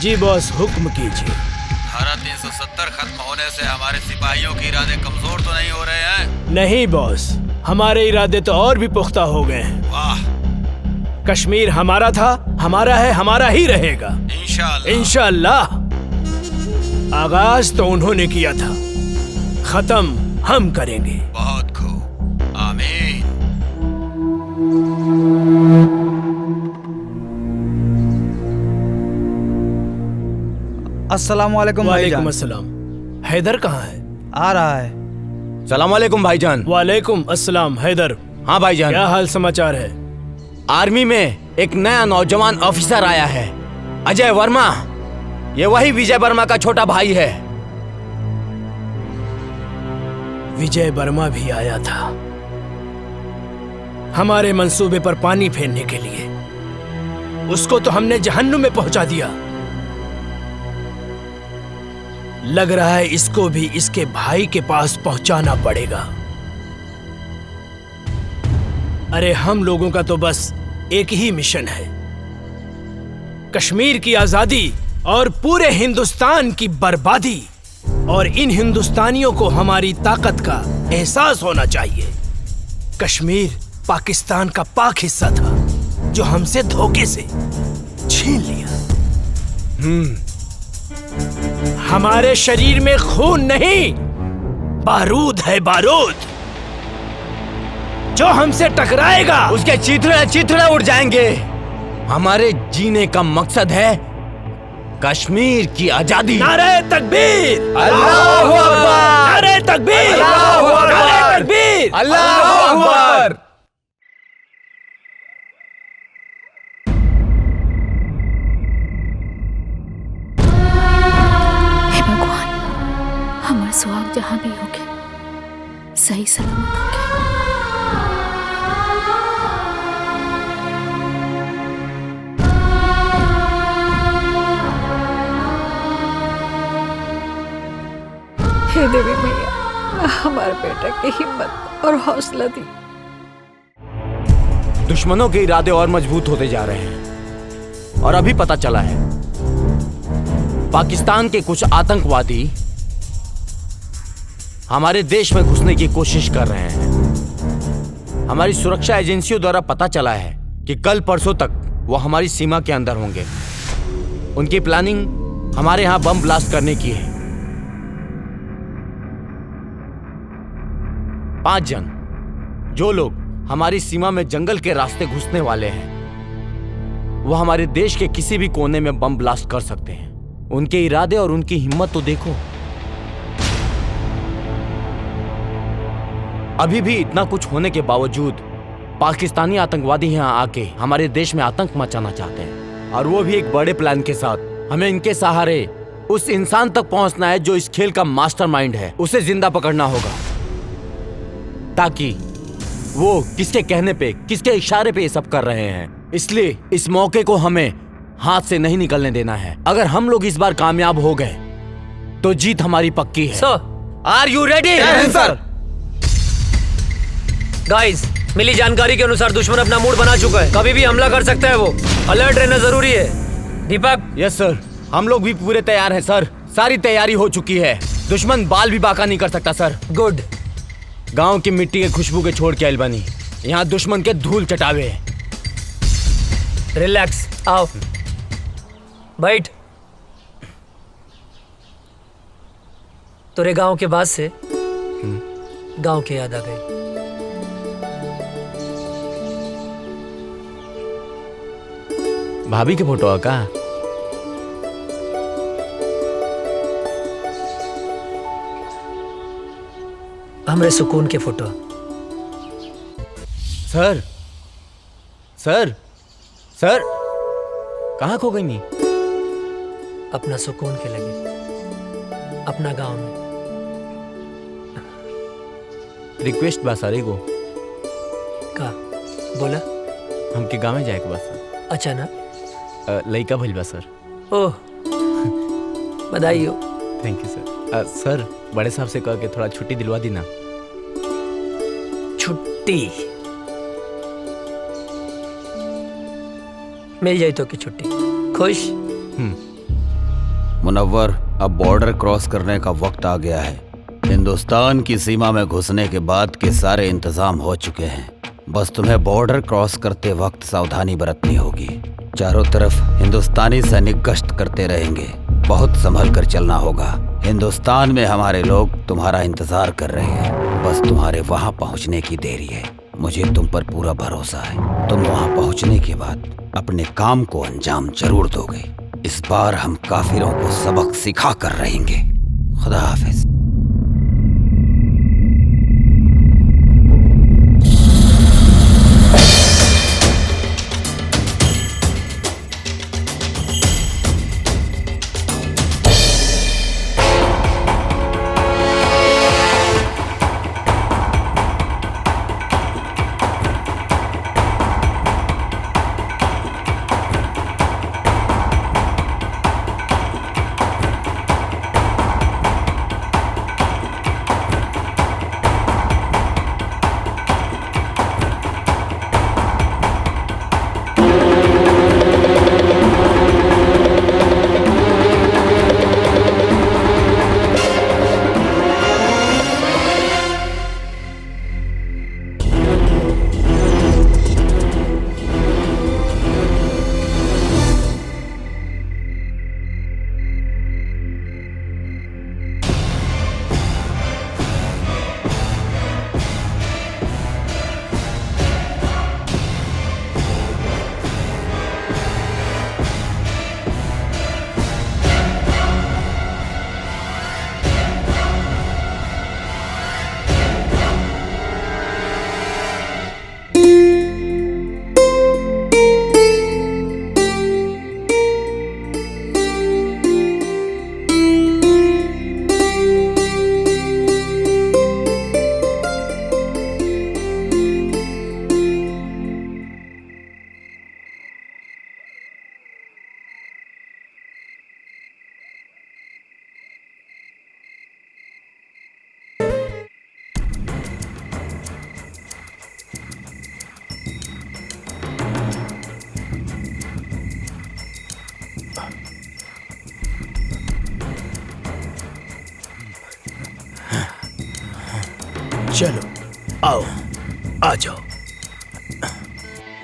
जी बॉस, हुक्म कीजिए। धारा 370 खत्म होने से हमारे सिपाहियों के इरादे कमजोर तो नहीं हो रहे हैं? नहीं बॉस, हमारे इरादे तो और भी पुख्ता हो गए हैं। वाह। कश्मीर हमारा था, हमारा है, हमारा ही रहेगा। इंशाअल्लाह। इंशाअल्लाह। आगाज तो उन्होंने किया था, खत्म हम करेंगे। बहुत खूब, आमीन। अस्सलाम वालेकुम वालेकुम अस्सलाम। हैदर कहाँ है? आ रहा है। सलाम वालेकुम भाईजान। वालेकुम अस्सलाम। हैदर। हाँ भाईजान। क्या हाल समाचार है? आर्मी में एक नया नौजवान ऑफिसर आया है, अजय वर्मा। ये वही विजय वर्मा का छोटा भाई है। विजय वर्मा भी आया था हमारे मंसूबे पर पानी फेरने के लिए। उसको तो हमने जहन्नुम में पहुंचा दिया। लग रहा है इसको भी इसके भाई के पास पहुंचाना पड़ेगा। अरे हम लोगों का तो बस एक ही मिशन है, कश्मीर की आजादी और पूरे हिंदुस्तान की बर्बादी। और इन हिंदुस्तानियों को हमारी ताकत का एहसास होना चाहिए। कश्मीर पाकिस्तान का पाक हिस्सा था जो हमसे धोखे से छीन लिया। हमारे शरीर में खून नहीं, बारूद है, बारूद। जो हमसे टकराएगा उसके चिथड़े उड़ जाएंगे। हमारे जीने का मकसद है कश्मीर की आजादी। नारे तकबीर, अल्लाहू अकबर। नारे तकबीर, नारे तकबीर, अल्लाहू अकबर। हे भगवान, हमारे सुहाग जहां भी होगे सही सलामत होगे। हे देवी मैया, हमारे बेटा की हिम्मत और हौसला दी। दुश्मनों के इरादे और मजबूत होते जा रहे हैं और अभी पता चला है पाकिस्तान के कुछ आतंकवादी हमारे देश में घुसने की कोशिश कर रहे हैं। हमारी सुरक्षा एजेंसियों द्वारा पता चला है कि कल परसों तक वो हमारी सीमा के अंदर होंगे। उनकी प्लानिंग हमारे यहां बम ब्लास्ट करने की है। 5 जन, जो लोग हमारी सीमा में जंगल के रास्ते घुसने वाले हैं, वो हमारे देश के किसी भी कोने में बम ब्लास्ट कर सकते हैं। उनके इरादे और उनकी हिम्मत तो देखो। अभी भी इतना कुछ होने के बावजूद पाकिस्तानी आतंकवादी यहाँ आके हमारे देश में आतंक मचाना चाहते हैं, और वो भी एक बड़े प्लान के साथ। हमें इनके सहारे उस इंसान तक पहुंचना है जो इस खेल का मास्टरमाइंड है। उसे जिंदा पकड़ना होगा ताकि वो किसके कहने पे, किसके इशारे पे ये सब कर रहे हैं। इसलिए इस मौके को हमें हाथ से नहीं निकलने देना है। अगर हम लोग इस बार कामयाब हो गए तो जीत हमारी पक्की है। सर, आर यू रेडी? सर। गाइस, मिली जानकारी के अनुसार दुश्मन अपना मूड बना चुका है, कभी भी हमला कर सकता है वो। अलर्ट रहना जरूरी है। दीपक। यस सर, हम लोग भी पूरे तैयार हैं सर। सारी तैयारी हो चुकी है। दुश्मन बाल भी बाका नहीं कर सकता सर। गुड। गांव की मिट्टी के खुशबू के छोड़ के आइल बनी, यहाँ दुश्मन के धूल चटावे। रिलैक्स, आओ बैठ। तेरे गांव के बाद से गांव की याद आ गई। भाभी के फोटो का हमरे सुकून के फोटो। सर सर सर कहाँ खो गई? नहीं, अपना सुकून के लगे, अपना गांव में। रिक्वेस्ट बा सर एगो। का बोला? हमके गाँव में जाए के बा सर। अच्छा ना? लइका भइल बा सर। ओह, बधाई हो। थैंक यू सर। सर, बड़े साहब से कह के थोड़ा छुट्टी दिलवा दी ना। छुट्टी मिल जाए तो की छुट्टी। खुश? मुनव्वर, अब बॉर्डर क्रॉस करने का वक्त आ गया है। हिंदुस्तान की सीमा में घुसने के बाद के सारे इंतजाम हो चुके हैं। बस तुम्हें बॉर्डर क्रॉस करते वक्त सावधानी बरतनी होगी। चारों तरफ हिंदुस्तानी सैनिक गश्त करते रहेंगे, बहुत संभल कर चलना होगा। हिंदुस्तान में हमारे लोग तुम्हारा इंतजार कर रहे हैं, बस तुम्हारे वहां पहुंचने की देरी है। मुझे तुम पर पूरा भरोसा है। तुम वहां पहुंचने के बाद अपने काम को अंजाम जरूर दोगे। इस बार हम काफिरों को सबक सिखा कर रहेंगे। खुदा हाफिज। चलो आओ, आ जाओ।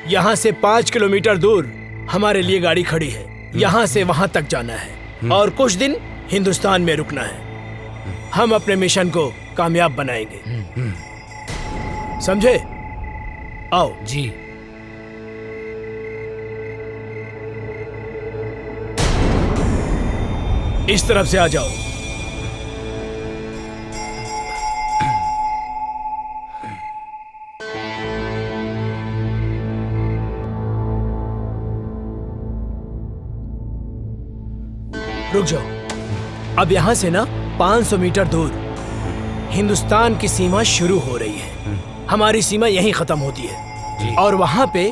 यहाँ से 5 किलोमीटर दूर हमारे लिए गाड़ी खड़ी है। यहाँ से वहां तक जाना है और कुछ दिन हिंदुस्तान में रुकना है। हम अपने मिशन को कामयाब बनाएंगे, समझे? आओ। जी। इस तरफ से आ जाओ। रुक जाओ। अब यहाँ से ना 500 मीटर दूर हिंदुस्तान की सीमा शुरू हो रही है। हमारी सीमा यहीं खत्म होती है और वहां पे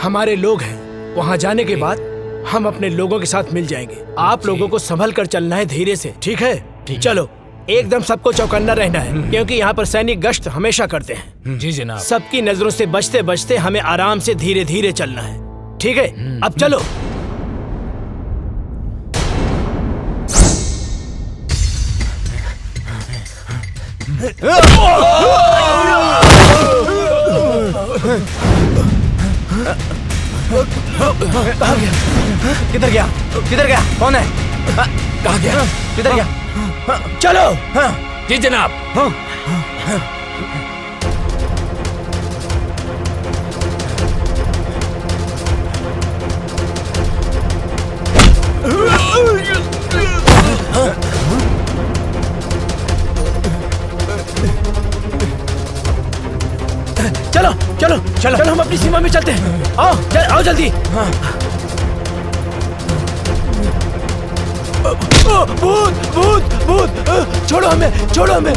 हमारे लोग हैं वहाँ जाने के बाद हम अपने लोगों के साथ मिल जाएंगे। आप लोगों को संभल कर चलना है, धीरे से, ठीक है? चलो, एकदम सबको चौकन्ना रहना है, क्योंकि यहाँ पर सैनिक गश्त हमेशा करते हैं। जी जनाब। सबकी नजरों से बचते बचते हमें आराम से धीरे धीरे चलना है, ठीक है? अब चलो। कहाँ गया? किधर गया? किधर गया? कौन है? कहाँ गया? किधर गया? चलो। जी जनाब। चलो चलो चलो चलो, हम अपनी सीमा में चलते हैं। आओ आओ जल्दी। भूत भूत भूत, छोड़ो हमें, छोड़ो हमें।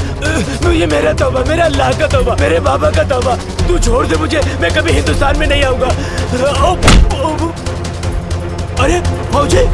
ये मेरा तौबा, मेरा अल्लाह का तौबा, मेरे बाबा का तौबा। तू छोड़ दे मुझे, मैं कभी हिंदुस्तान में नहीं आऊंगा। अरे फौजी,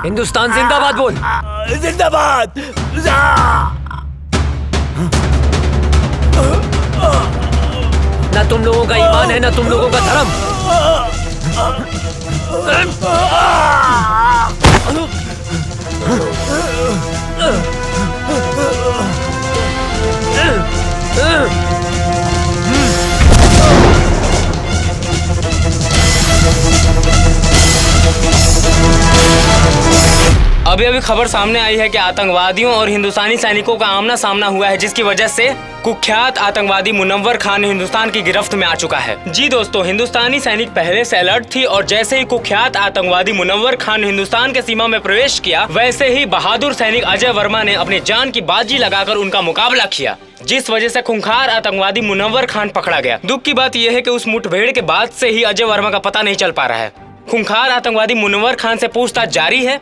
हिंदुस्तान जिंदाबाद बोल। जिंदाबाद। ना तुम लोगों का ईमान है, ना तुम लोगों का धर्म। अभी अभी खबर सामने आई है कि आतंकवादियों और हिंदुस्तानी सैनिकों का आमना सामना हुआ है, जिसकी वजह से कुख्यात आतंकवादी मुनव्वर खान हिंदुस्तान की गिरफ्त में आ चुका है। जी दोस्तों, हिंदुस्तानी सैनिक पहले से अलर्ट थी और जैसे ही कुख्यात आतंकवादी मुनव्वर खान हिंदुस्तान के सीमा में प्रवेश किया, वैसे ही बहादुर सैनिक अजय वर्मा ने अपनी जान की बाजी लगाकर उनका मुकाबला किया, जिस वजह से खूंखार आतंकवादी मुनव्वर खान पकड़ा गया। दुख की बात यह है कि उस मुठभेड़ के बाद से ही अजय वर्मा का पता नहीं चल पा रहा है। खूंखार आतंकवादी मुनव्वर खान से पूछताछ जारी है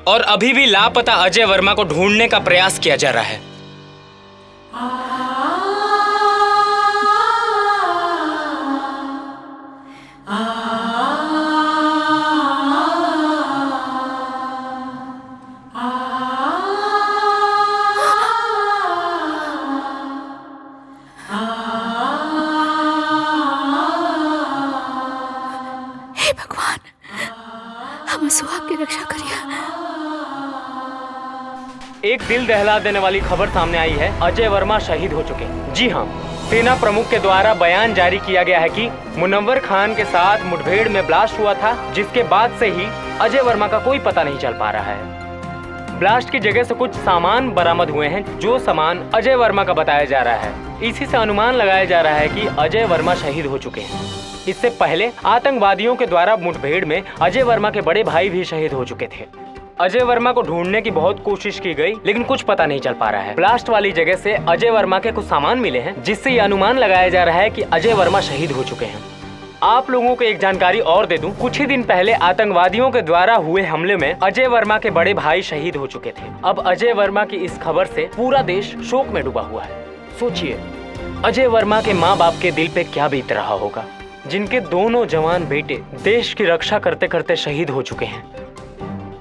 और अभी भी लापता अजय वर्मा को ढूंढने का प्रयास किया जा रहा है। हे भगवान, हम सुहाग की रक्षा करिए। एक दिल दहला देने वाली खबर सामने आई है, अजय वर्मा शहीद हो चुके। जी हाँ, सेना प्रमुख के द्वारा बयान जारी किया गया है कि मुनव्वर खान के साथ मुठभेड़ में ब्लास्ट हुआ था, जिसके बाद से ही अजय वर्मा का कोई पता नहीं चल पा रहा है। ब्लास्ट की जगह से कुछ सामान बरामद हुए हैं, जो सामान अजय वर्मा का बताया जा रहा है। इसी से अनुमान लगाया जा रहा है कि अजय वर्मा शहीद हो चुके हैं। इससे पहले आतंकवादियों के द्वारा मुठभेड़ में अजय वर्मा के बड़े भाई भी शहीद हो चुके थे। अजय वर्मा को ढूंढने की बहुत कोशिश की गई, लेकिन कुछ पता नहीं चल पा रहा है। ब्लास्ट वाली जगह से अजय वर्मा के कुछ सामान मिले हैं, जिससे ये अनुमान लगाया जा रहा है कि अजय वर्मा शहीद हो चुके हैं। आप लोगों को एक जानकारी और दे दूं, कुछ ही दिन पहले आतंकवादियों के द्वारा हुए हमले में अजय वर्मा के बड़े भाई शहीद हो चुके थे। अब अजय वर्मा की इस खबर से पूरा देश शोक में डूबा हुआ है। सोचिए, अजय वर्मा के माँ बाप के दिल पे क्या बीत रहा होगा, जिनके दोनों जवान बेटे देश की रक्षा करते करते शहीद हो चुके हैं।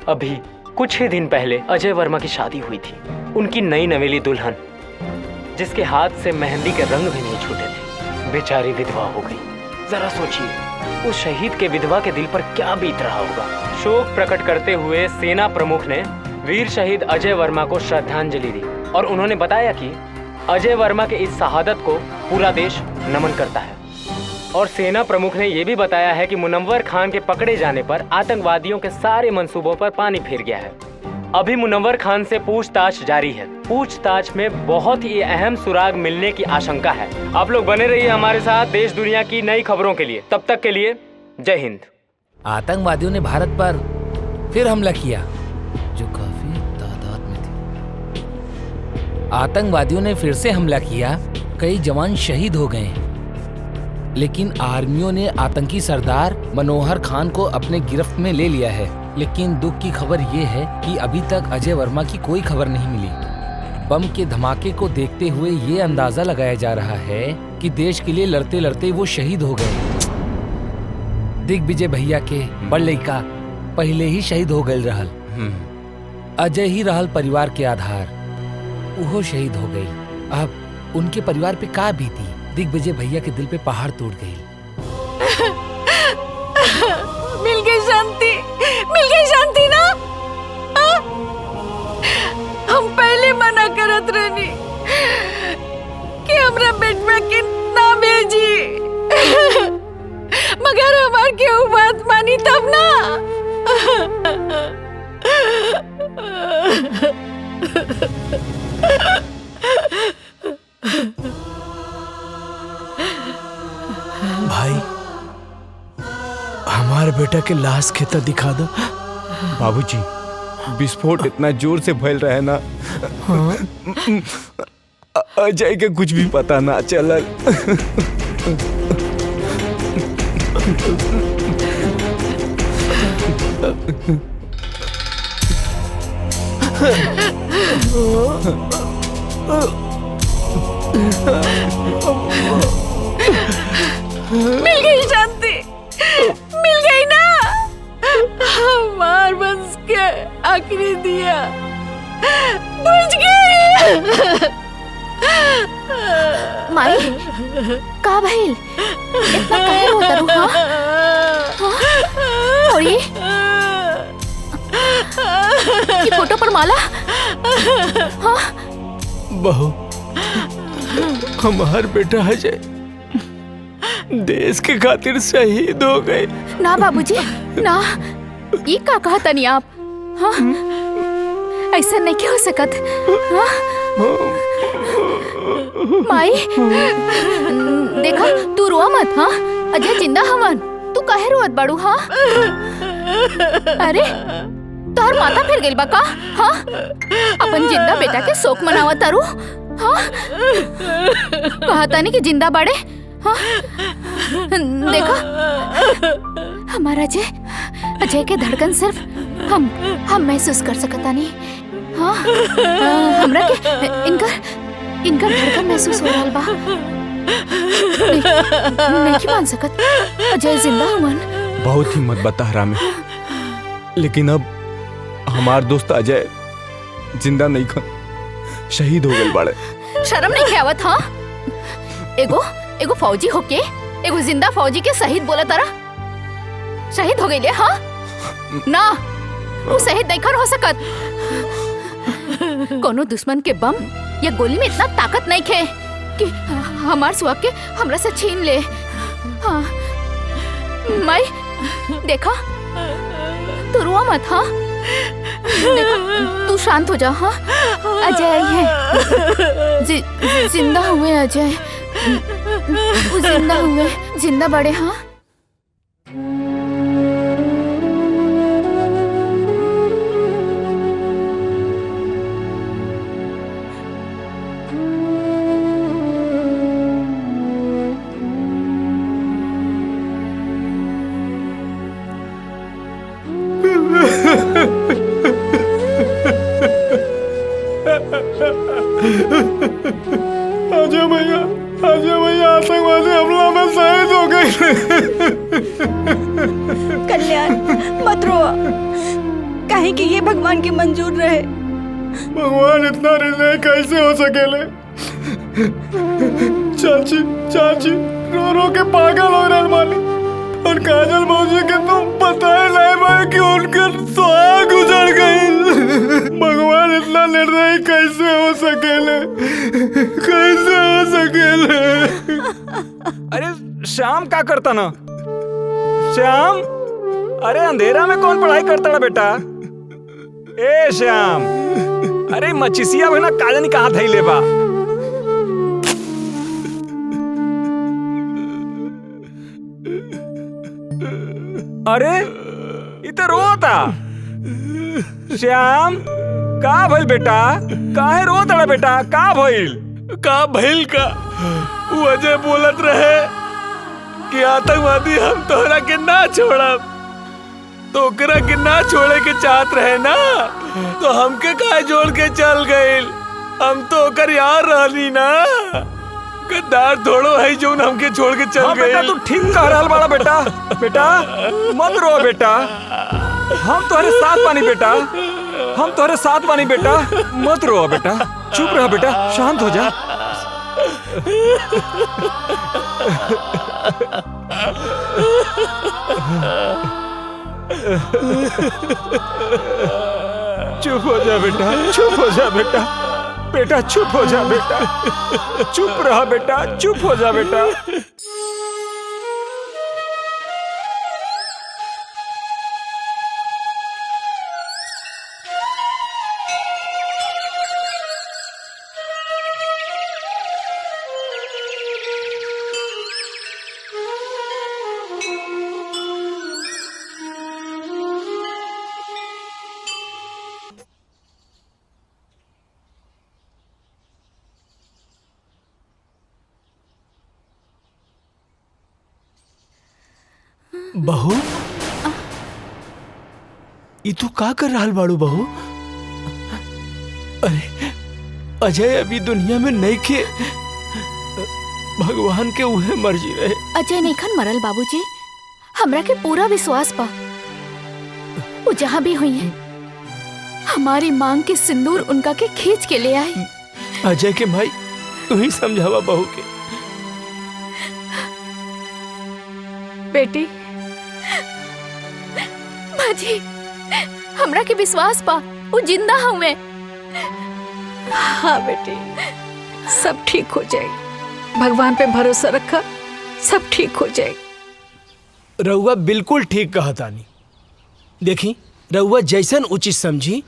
अभी कुछ ही दिन पहले अजय वर्मा की शादी हुई थी। उनकी नई नवेली दुल्हन, जिसके हाथ से मेहंदी के रंग भी नहीं छूटे थे, बेचारी विधवा हो गई। जरा सोचिए उस शहीद के विधवा के दिल पर क्या बीत रहा होगा। शोक प्रकट करते हुए सेना प्रमुख ने वीर शहीद अजय वर्मा को श्रद्धांजलि दी और उन्होंने बताया कि अजय वर्मा के इस शहादत को पूरा देश नमन करता है। और सेना प्रमुख ने यह भी बताया है कि मुनव्वर खान के पकड़े जाने पर आतंकवादियों के सारे मंसूबों पर पानी फिर गया है। अभी मुनव्वर खान से पूछताछ जारी है। पूछताछ में बहुत ही अहम सुराग मिलने की आशंका है। आप लोग बने रहिए हमारे साथ देश दुनिया की नई खबरों के लिए। तब तक के लिए जय हिंद। आतंकवादियों ने भारत पर फिर हमला किया जो काफी तादाद में थे। आतंकवादियों ने फिर से हमला किया, कई जवान शहीद हो गए, लेकिन आर्मियों ने आतंकी सरदार मनोहर खान को अपने गिरफ्त में ले लिया है। लेकिन दुख की खबर ये है कि अभी तक अजय वर्मा की कोई खबर नहीं मिली। बम के धमाके को देखते हुए ये अंदाजा लगाया जा रहा है कि देश के लिए लड़ते लड़ते वो शहीद हो गए। दिग्विजय भैया के बड़ लड़का पहले ही शहीद हो गए रहल। अजय ही रहल परिवार के आधार, वो शहीद हो गई। अब उनके परिवार पे का बीती। दिग्विजय भैया के दिल पे पहाड़ टूट गई। मिल गई शांति, मिल गई शांति ना। हम पहले मना करत रहनी कि हमरा बेटवा के ना भेजी, मगर हमार केहू बात मानी तब ना। भाई हमारे बेटा के लाश खेता दिखा दो। बाबूजी, विस्फोट इतना जोर से फैल रहा है ना, अजय के कुछ भी पता ना चलल। मिल गई शांति, मिल गई ना। हमार बंस के आखिरी दिया बुझ गई। माई का भइल? इतना काहे रोता रू? हाँ? और ये फोटो पर माला? हाँ? बहू, हमार बेटा अजय देश के खातिर शहीद हो गए। ना बाबूजी ना, ये का कहा तनी आप? हाँ? ऐसा नहीं क्यों हो सकत? हाँ? माई देखा, तू रोआ मत। हाँ, अजय जिंदा हवन, तू काहे रोत बाड़ू? हाँ? अरे तोहर माथा फिर गइल बा का? हाँ? अपन जिंदा बेटा के शोक मनावत तारू? हाँ? कहा तानी कि जिंदा बाड़े? हाँ? देखा, हमारा अजय के धड़कन सिर्फ हम महसूस कर सकता नहीं। हाँ? हमरा के इनका धड़कन महसूस हो रहा बा। नहीं मान सकत अजय जिंदा हुवन। बहुत हिम्मत बता रहा मैं, लेकिन अब हमार दोस्त अजय जिंदा नहीं खन, शहीद हो गए बाड़े। शर्म नहीं आवत? हाँ? एगो फौजी होके एगो जिंदा फौजी के शहीद बोला तारा? शहीद हो गई? हाँ? ना, वो शहीद नहीं हो सकत। कोनो दुश्मन के बम या गोली में इतना ताकत नहीं खे कि हमार सुहाग के हमरा से छीन ले। हाँ? माई देखा, तू रुआ मत। हाँ? देखा, तू शांत हो जा। हाँ? अजय है, जिंदा हुए अजय, वो जिंदा हुए, जिंदा बड़े। हाँ? अजय भैया आतंकवादी हमला में शहीद हो गए। कल्याण मत रो, काहे कि ये भगवान की मंजूर रहे। भगवान इतना निर्दयी कैसे हो सकेले? चाची रो रो के पागल हो रहे मालिक। और काजल मौसी के तो पता ही नहीं भाई कि उनके सुहाग उजड़ गई। भगवान इतना निर्दयी कैसे हो सकेले, कैसे हो सकेले। अरे श्याम क्या करता ना? श्याम, अरे अंधेरा में कौन पढ़ाई करता ना बेटा? ए श्याम, अरे मचिसिया भाई ना काजनी कहाँ धैले बा? अरे इते रोता। श्याम, का भइल बेटा? काहे रोता बेटा? का भइल? का भइल का? वो अजय बोलत रहे कि आतंकवादी हम तोहरा के ना छोड़ब, तो ओकरा के ना छोड़े के चाहत रहे ना, तो हमके काहे जोड़ के चल गइल? हम तो ओकर यार रहनी ना। गद्दार थोड़ो है जो हमके छोड़ के चल गए। बेटा तू ठीक कह रहा बाड़ा बेटा। बेटा मत रो बेटा, हम तुम्हारे साथ बानी बेटा, हम तुम्हारे साथ बानी बेटा। मत रो बेटा, चुप रह बेटा, शांत हो जा। चुप हो जा बेटा, चुप हो जा बेटा, बेटा चुप हो जा बेटा, चुप रहा बेटा, चुप हो जा बेटा। बहू, ई तू का कर रहा बाड़ू बहू? अरे अजय अभी दुनिया में नहीं के, भगवान के उहे मर्जी रहे। अजय नहीं मरल बाबूजी, हमरा के पूरा विश्वास बा वो जहाँ भी हुई है हमारी मांग के सिंदूर उनका के खींच के ले आई। अजय के भाई तू ही समझावा बहू के। बेटी माजी, हमरा के विश्वास पा वो जिंदा हुए। हाँ बेटी, सब ठीक हो जाएगी, भगवान पे भरोसा रखा, सब ठीक हो जाएगी। रउआ बिल्कुल ठीक कहा तानी। देखी रउआ जैसन उचित समझी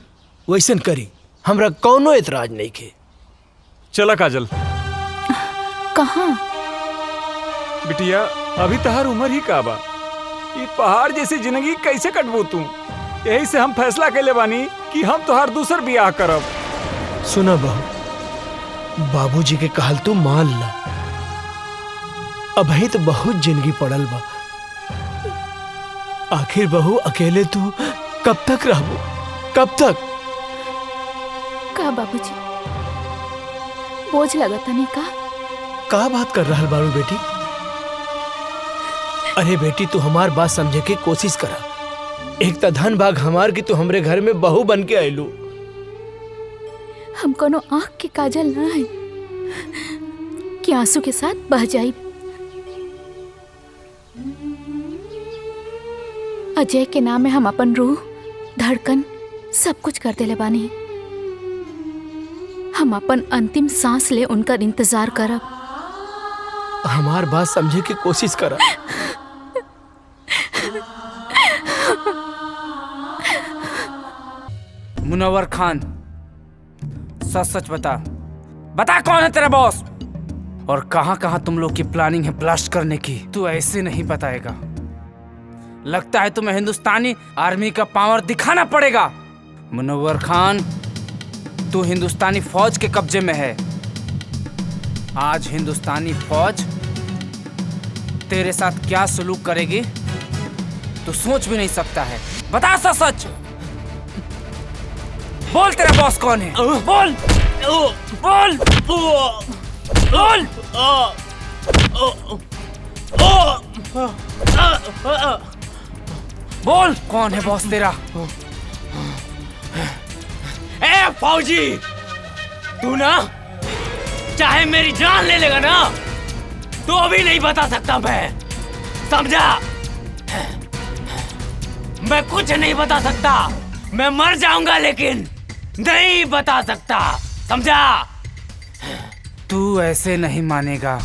वैसन करी, हमरा कौनो एतराज नहीं के। चला काजल। कहाँ? बिटिया अभी तहार उम्र ही का बा, ये पहाड़ जैसी जिंदगी कैसे कटबू तू? यही से हम फैसला कैले बानी कि हम तोहार दूसर बियाह करब। सुना बहू, बाबूजी के कहल तू मान ला, अभी तो बहुत जिंदगी पड़ल बा। आखिर बहू अकेले तू कब तक रहबू, कब तक? का बाबूजी बोझ लगता नहीं का बात कर रहा बारू बेटी? अरे बेटी तू हमार बात समझे के कोशिश करा। एक तो धन भाग हमार की तू हमरे घर में बहू बन के आयलू। हम कोनो आँख के काजल ना है कि आंसू के साथ बह जाई। अजय के नाम में हम अपन रूह, धड़कन सब कुछ कर देले बानी। हम अपन अंतिम सांस ले उनका इंतजार करब। हमार बात समझे की कोशिश करा। मुनव्वर खान, सच सच बता, बता कौन है तेरा बॉस और कहां कहां तुम लोग की प्लानिंग है ब्लास्ट करने की? तू ऐसे नहीं बताएगा। लगता है तुम्हें हिंदुस्तानी आर्मी का पावर दिखाना पड़ेगा। मुनव्वर खान, तू हिंदुस्तानी फौज के कब्जे में है। आज हिंदुस्तानी फौज तेरे साथ क्या सलूक करेगी तू सोच भी नहीं सकता है। बता सच सच, बोल तेरा बॉस कौन है? बोल बोल बोल। बोल कौन है बॉस तेरा? ए फौजी, तू ना चाहे मेरी जान ले लेगा ना, तो भी नहीं बता सकता मैं, समझा? मैं कुछ नहीं बता सकता, मैं मर जाऊंगा लेकिन नहीं बता सकता, समझा? तू ऐसे नहीं मानेगा,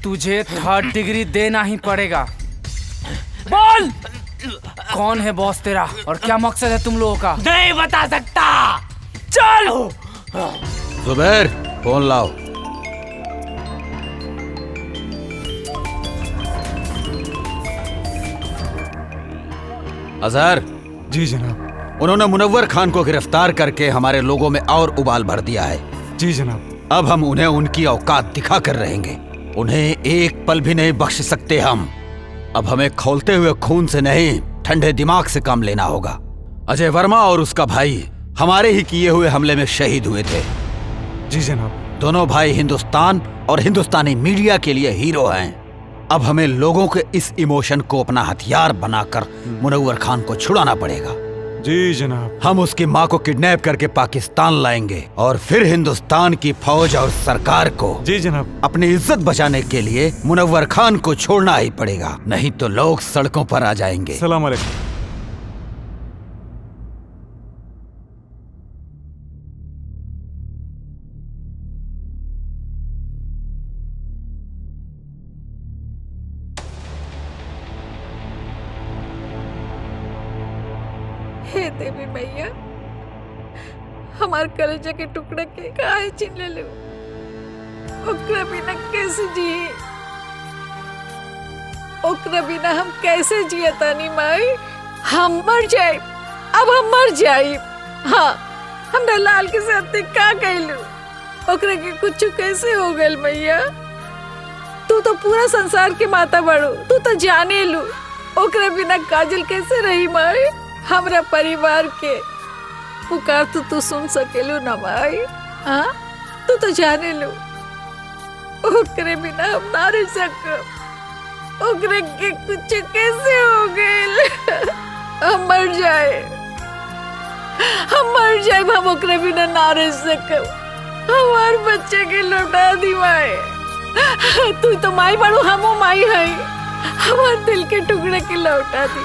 तुझे 3rd डिग्री देना ही पड़ेगा। बोल, कौन है बॉस तेरा और क्या मकसद है तुम लोगों का? नहीं बता सकता। चल जुबैर, फोन लाओ। अजहर। जी जनाब। उन्होंने मुनव्वर खान को गिरफ्तार करके हमारे लोगों में और उबाल भर दिया है। जी जनाब। अब हम उन्हें उनकी औकात दिखा कर रहेंगे, उन्हें एक पल भी नहीं बख्श सकते हम। अब हमें खौलते हुए खून से नहीं, ठंडे दिमाग से काम लेना होगा। अजय वर्मा और उसका भाई हमारे ही किए हुए हमले में शहीद हुए थे। जी जनाब। दोनों भाई हिंदुस्तान और हिंदुस्तानी मीडिया के लिए हीरो हैं। अब हमें लोगों के इस इमोशन को अपना हथियार बनाकर मुनव्वर खान को छुड़ाना पड़ेगा। जी जनाब। हम उसकी माँ को किडनैप करके पाकिस्तान लाएंगे और फिर हिंदुस्तान की फौज और सरकार को जी जनाब अपनी इज्जत बचाने के लिए मुनव्वर खान को छोड़ना ही पड़ेगा, नहीं तो लोग सड़कों पर आ जाएंगे। सलाम अलैकुम। हे देवी मैया, हमार कलेजा के टुकड़े के काहे छीन ले लो, ओकरा बिना कैसे जिए, ओकरा बिना हम कैसे जिए तानी माई? हम मर जाए, अब हम मर जाए। हाँ, हमरा लाल के साथ का कहलू, ओकरा के कुछ कैसे हो गल मैया? तू तो पूरा संसार के माता बड़ो, तू तो जाने लू, ओकरा बिना काजल कैसे रही माई? हमरा परिवार के पुकार तू सुन सकेलू ना माई? हाँ, तू तो जाने लो, ओकरे बिना हम ना रह सकब, ओकरे के कुछ कैसे हो गए? हम मर जाए, हम मर जाए, हम ओकरे बिना ना रह सकब, हमार बच्चे के लौटा दी माई। तू तो माई बड़ू, हमो माई है, हमार दिल के टुकड़े के लौटा दी।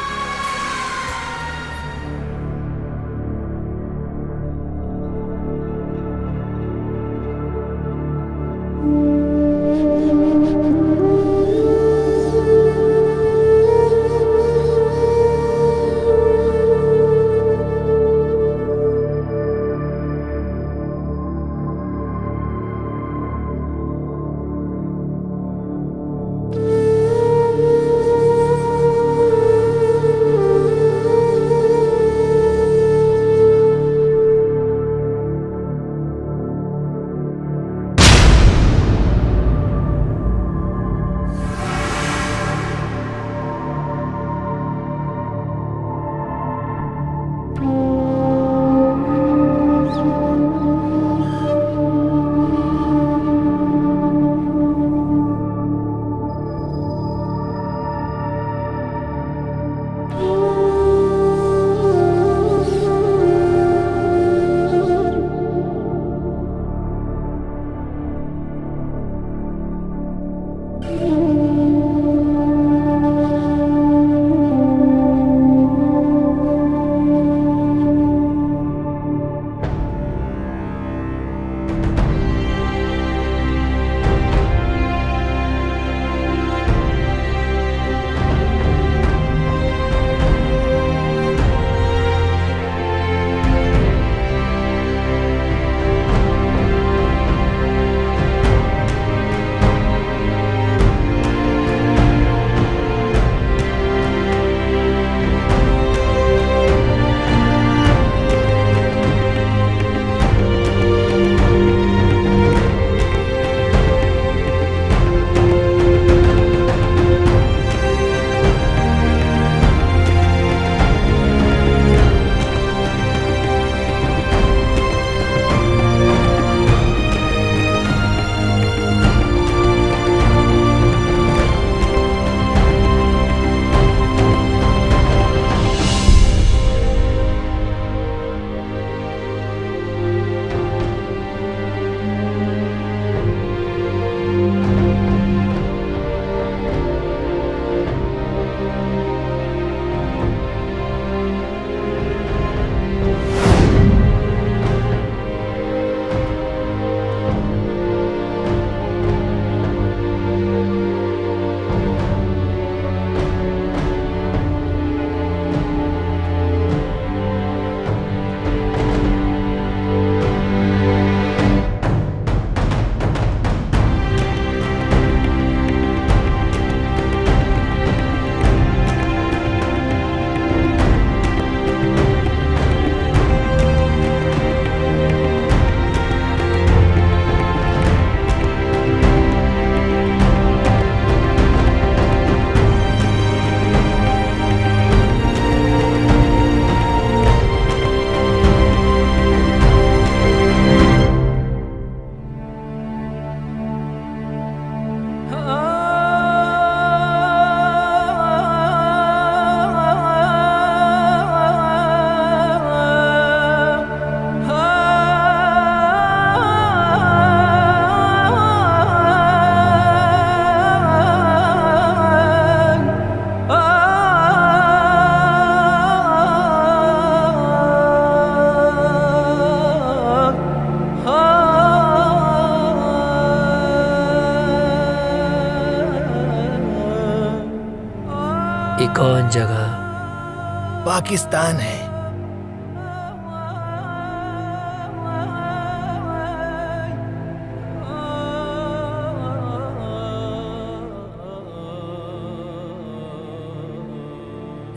पाकिस्तान है।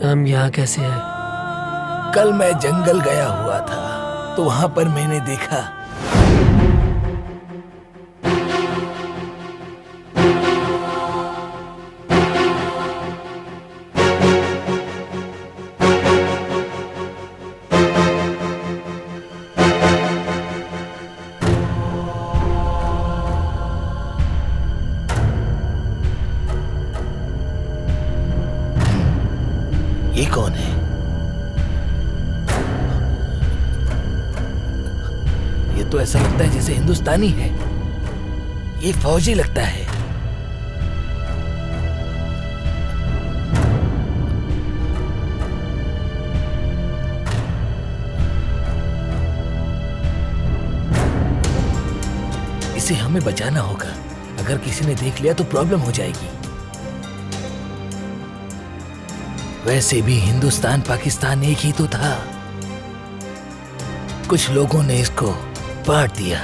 हम यहाँ कैसे हैं? कल मैं जंगल गया हुआ था तो वहां पर मैंने देखा ये कौन है? ये तो ऐसा लगता है जैसे हिंदुस्तानी है। ये फौजी लगता है। इसे हमें बचाना होगा। अगर किसी ने देख लिया तो प्रॉब्लम हो जाएगी। वैसे भी हिंदुस्तान पाकिस्तान एक ही तो था। कुछ लोगों ने इसको बांट दिया।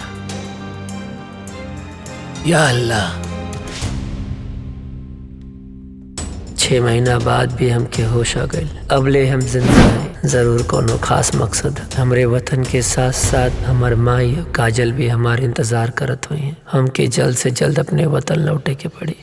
या अल्लाह। 6 महीना बाद भी हमके होश आ गए। अबले हम जिंदा हैं। जरूर कोनो खास मकसद है। हमरे वतन के साथ साथ हमार माई और काजल भी हमारे इंतजार करत हुई हैं। हमके जल्द से जल्द अपने वतन लौटे के पड़ी।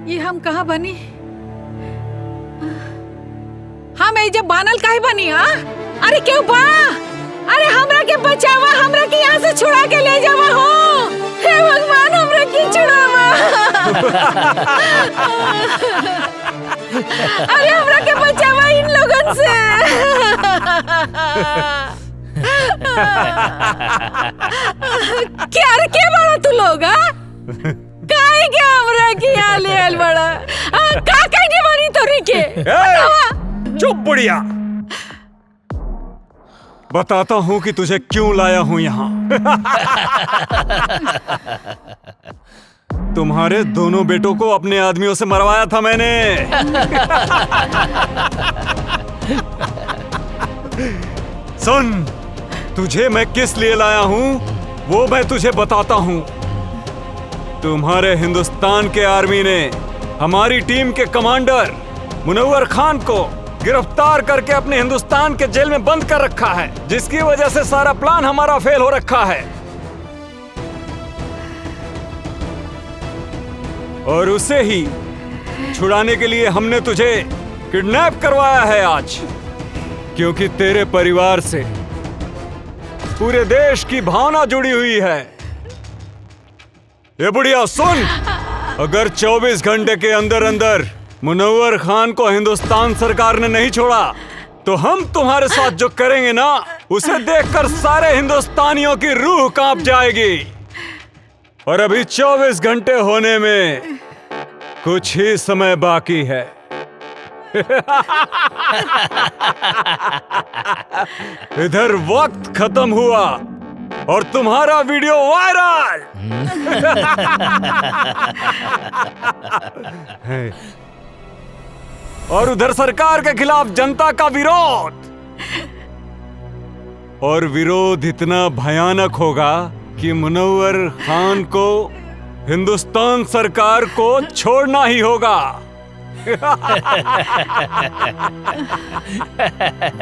ये हम कहाँ बनी? हम जब बानल काहे बनी? अरे क्यों बा? अरे हमरा के बचावा, हमरा के यहाँ से छुड़ा के ले जावा हो। हे भगवान, हमरा के छुड़ावा। अरे हमरा के बचावा इन लोगन से। क्या रे, क्या बड़ा तू लोग? काहे के हमरा के यहाँ ले आल बड़ा? का कहने वाली तोरी के? चुप बुढ़िया। बताता हूँ कि तुझे क्यों लाया हूँ यहाँ। तुम्हारे दोनों बेटों को अपने आदमियों से मरवाया था मैंने। सुन, तुझे मैं किस लिए लाया हूँ वो मैं तुझे बताता हूँ। तुम्हारे हिंदुस्तान के आर्मी ने हमारी टीम के कमांडर मुनव्वर खान को गिरफ्तार करके अपने हिंदुस्तान के जेल में बंद कर रखा है, जिसकी वजह से सारा प्लान हमारा फेल हो रखा है। और उसे ही छुड़ाने के लिए हमने तुझे किडनैप करवाया है आज, क्योंकि तेरे परिवार से पूरे देश की भावना जुड़ी हुई है। ये बुढ़िया सुन, अगर 24 घंटे के अंदर अंदर मुनव्वर खान को हिंदुस्तान सरकार ने नहीं छोड़ा तो हम तुम्हारे साथ जो करेंगे ना, उसे देखकर सारे हिंदुस्तानियों की रूह कांप जाएगी। और अभी 24 घंटे होने में कुछ ही समय बाकी है। इधर वक्त खत्म हुआ और तुम्हारा वीडियो वायरल। और उधर सरकार के खिलाफ जनता का विरोध, और विरोध इतना भयानक होगा कि मुनव्वर खान को हिंदुस्तान सरकार को छोड़ना ही होगा।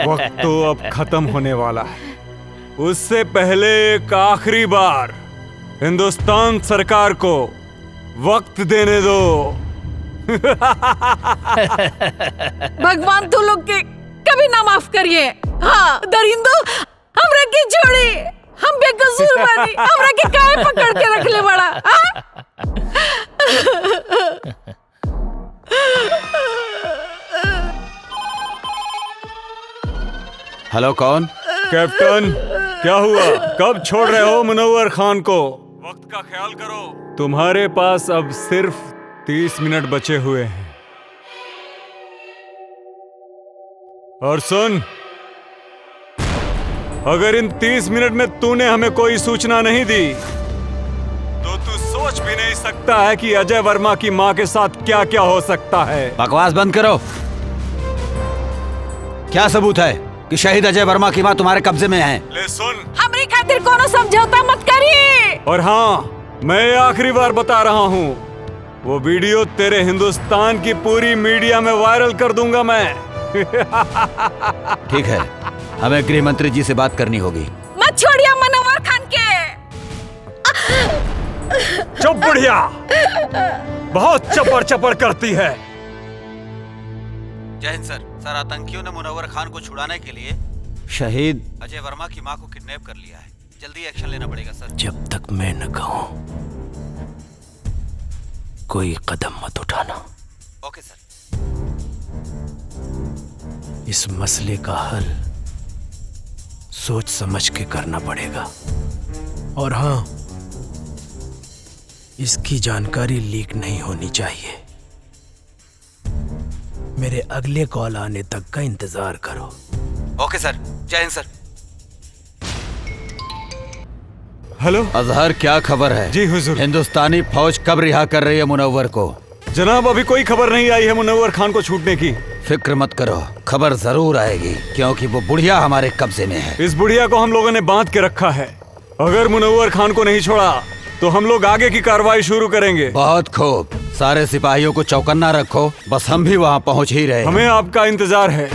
वक्त तो अब खत्म होने वाला है, उससे पहले एक आखिरी बार हिंदुस्तान सरकार को वक्त देने दो। भगवान तू लोग के कभी ना माफ करिए। हाँ दरिंदो, हमरा के छोड़ी, हम बेकसूर बानी, हमरा के काहे पकड़ के रख ले बड़ा। हेलो, कौन? कैप्टन, क्या हुआ? कब छोड़ रहे हो मुनव्वर खान को? वक्त का ख्याल करो। तुम्हारे पास अब सिर्फ 30 मिनट बचे हुए हैं। और सुन, अगर इन 30 मिनट में तूने हमें कोई सूचना नहीं दी तो तू सोच भी नहीं सकता है कि अजय वर्मा की मां के साथ क्या क्या हो सकता है। बकवास बंद करो। क्या सबूत है कि शहीद अजय वर्मा की मां तुम्हारे कब्जे में है? ले सुन, हमरी खातिर कोनो समझौता मत करिए। और हाँ, मैं आखिरी बार बता रहा हूँ, वो वीडियो तेरे हिंदुस्तान की पूरी मीडिया में वायरल कर दूंगा मैं। ठीक है, हमें गृह मंत्री जी से बात करनी होगी। मत छोड़िए मुनव्वर खान के। चुप बुढ़िया, बहुत चपड़ चपड़ करती है। जय हिंद सर। सर, आतंकियों ने मुनव्वर खान को छुड़ाने के लिए शहीद अजय वर्मा की मां को किडनैप कर लिया है। जल्दी एक्शन लेना पड़ेगा सर। जब तक मैं न कहूं कोई कदम मत उठाना। ओके सर। इस मसले का हल सोच समझ के करना पड़ेगा। और हाँ, इसकी जानकारी लीक नहीं होनी चाहिए। मेरे अगले कॉल आने तक का इंतजार करो। ओके सर। जय हिंद सर। हेलो अजहर, क्या खबर है? जी हुजूर। हिंदुस्तानी फौज कब रिहा कर रही है मुनव्वर को? जनाब, अभी कोई खबर नहीं आई है मुनव्वर खान को छूटने की। फिक्र मत करो, खबर जरूर आएगी, क्योंकि वो बुढ़िया हमारे कब्जे में है। इस बुढ़िया को हम लोगों ने बांध के रखा है। अगर मुनव्वर खान को नहीं छोड़ा तो हम लोग आगे की कार्रवाई शुरू करेंगे। बहुत खूब, सारे सिपाहियों को चौकन्ना रखो, बस हम भी वहाँ पहुँच ही रहे। हमें आपका इंतजार है।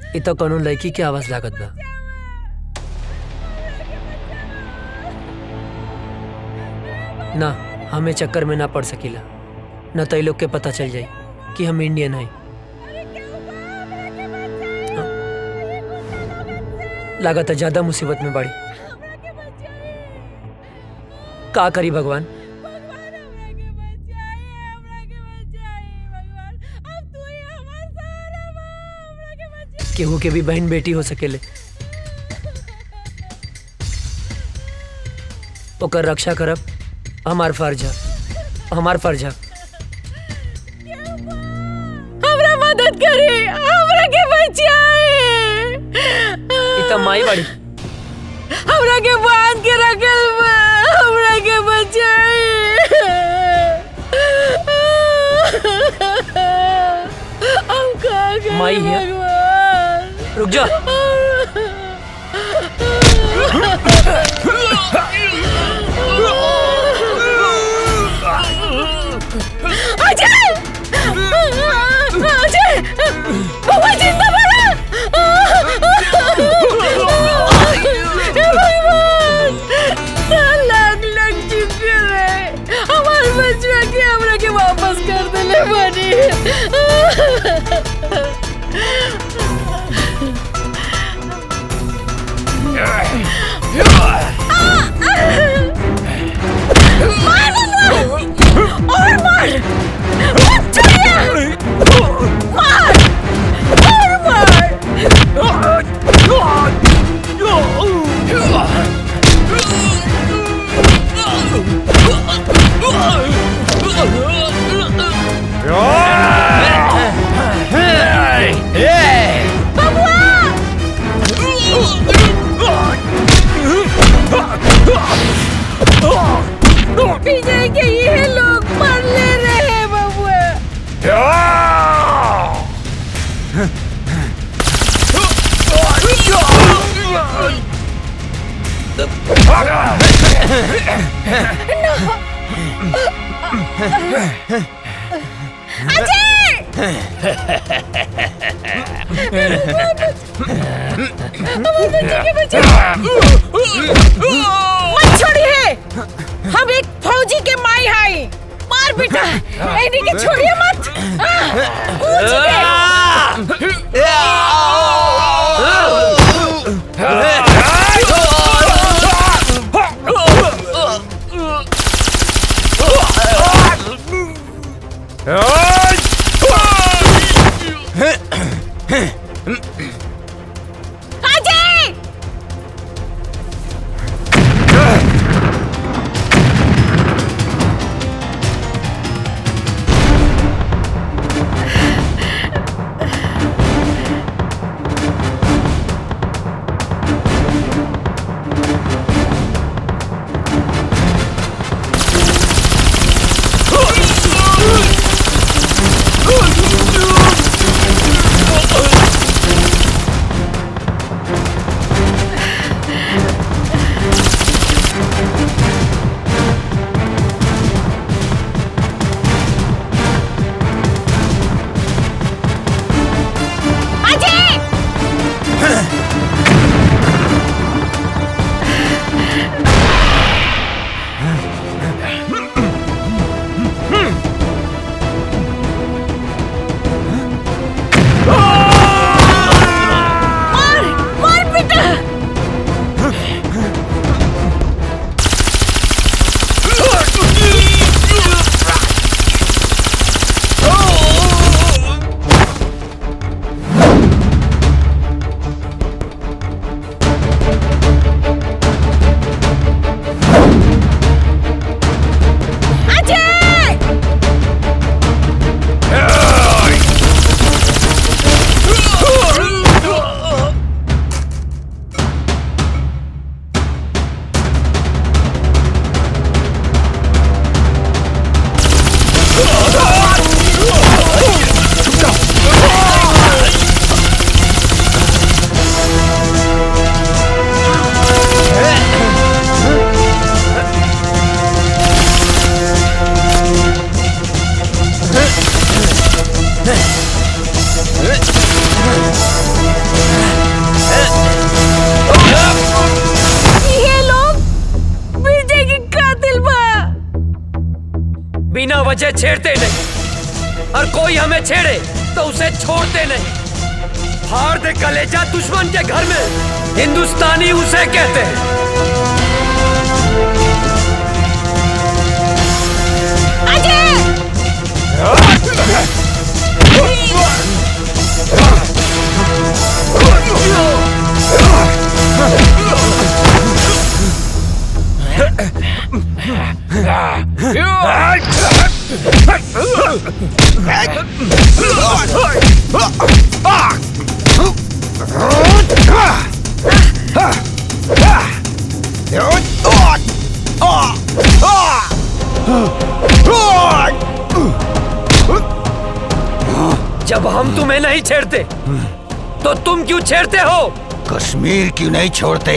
इ तो कोनो लड़की की आवाज लागत बा। ना, हमें चक्कर में ना पड़ सकीला, न तो लोग के पता चल जाए कि हम इंडियन हैं। लागत है ज्यादा मुसीबत में बड़ी। का करी भगवान? केहू के भी बहन बेटी हो सकेले, ओकर रक्षा करब हमार फर्ज है, हमार फर्ज है। हमरा मदद करे, हमरा के बचाए। इतना माई बड़ी, हमरा के बांध के रखल बा, हमरा के बचाए। हम का करें माई है। रुक जा। अजय! अजय! बाबा जिंदा बना! भगवान! लाख लाख शुक्र है, हमारे बच्चे और मार, मत छोड़िए, मार और मार। विजय के ये लोग मर ले रहे हैं बबुआ। मत छोड़िए, हम एक फौजी के माई हाई। मार बेटा, इन्हीं के छोड़िए मत। बिना वजह छेड़ते नहीं, और कोई हमें छेड़े तो उसे छोड़ते नहीं। फाड़ दे कलेजा दुश्मन के घर में, हिंदुस्तानी उसे कहते हैं। जब हम तुम्हें नहीं छेड़ते तो तुम क्यों छेड़ते हो? कश्मीर क्यों नहीं छोड़ते?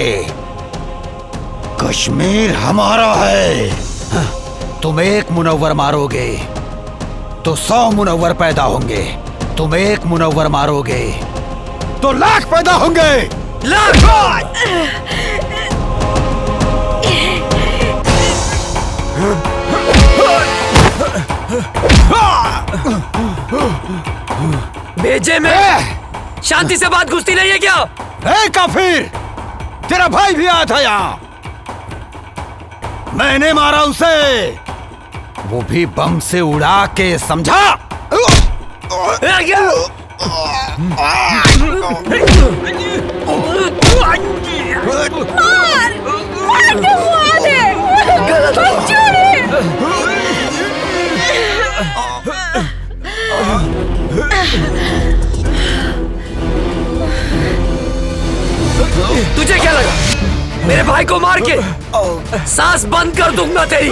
कश्मीर हमारा है। तुम एक मुनव्वर मारोगे तो 100 मुनव्वर पैदा होंगे। तुम एक मुनव्वर मारोगे तो लाख पैदा होंगे। लाख! भेजे में शांति से बात घुसती नहीं है क्या? ए काफिर, तेरा भाई भी आया था यहाँ, मैंने मारा उसे, वो भी बम से उड़ा के, समझा? तुझे क्या लगा मेरे भाई को मार के सांस बंद कर दूंगा तेरी,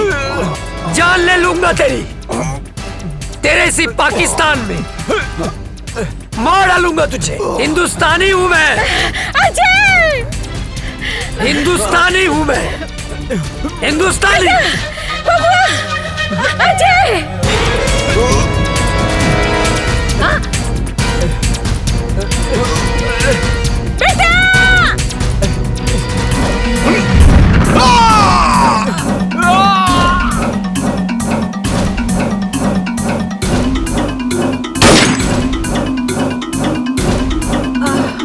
जान ले लूंगा तेरी, तेरे इसी पाकिस्तान में मार डालूंगा तुझे। हिंदुस्तानी हूं मैं अजय, हिंदुस्तानी हूं मैं, हिंदुस्तानी। अजय, बेटा,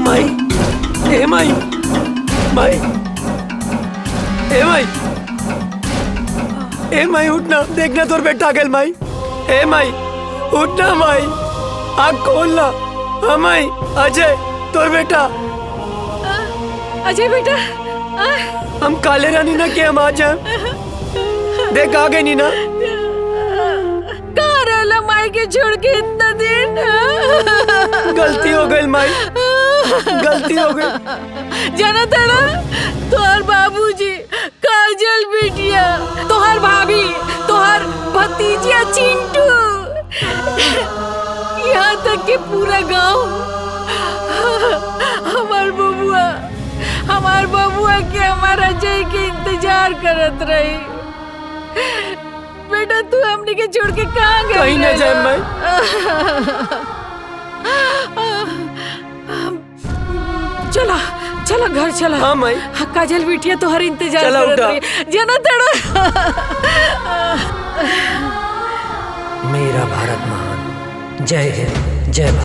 माई, ए माई, माई, ए माई, ए माई उठना, देखना तोर बेटा गल माई, ए माई उठना माई, आँख खोलना, हाँ माई, अजय तोर बेटा, अजय बेटा, हम काले रानी ना के हम आ जाए, देख आ गए नीना, कहाँ रहला माई के छोड़ के इतना दिन? गलती हो गई माई, गलती हो गई। जाना था ना, तोहर बाबूजी, काजल बिटिया, तोहर भाभी, तोहर भतीजिया चिंटू, यहाँ तक कि पूरा गांव हमार बबुआ के हमारा अजय के इंतजार करत रही। बेटा तू हमने के छोड़ के कहाँ गई? कहीं न जाए मैं। चला चला घर चला। हाँ माई। काजल बिटिया तो हर इंतजार चला करत उठा। रही। जना तड़ा। मेरा भारत महान, जय हिंद, जय भारत।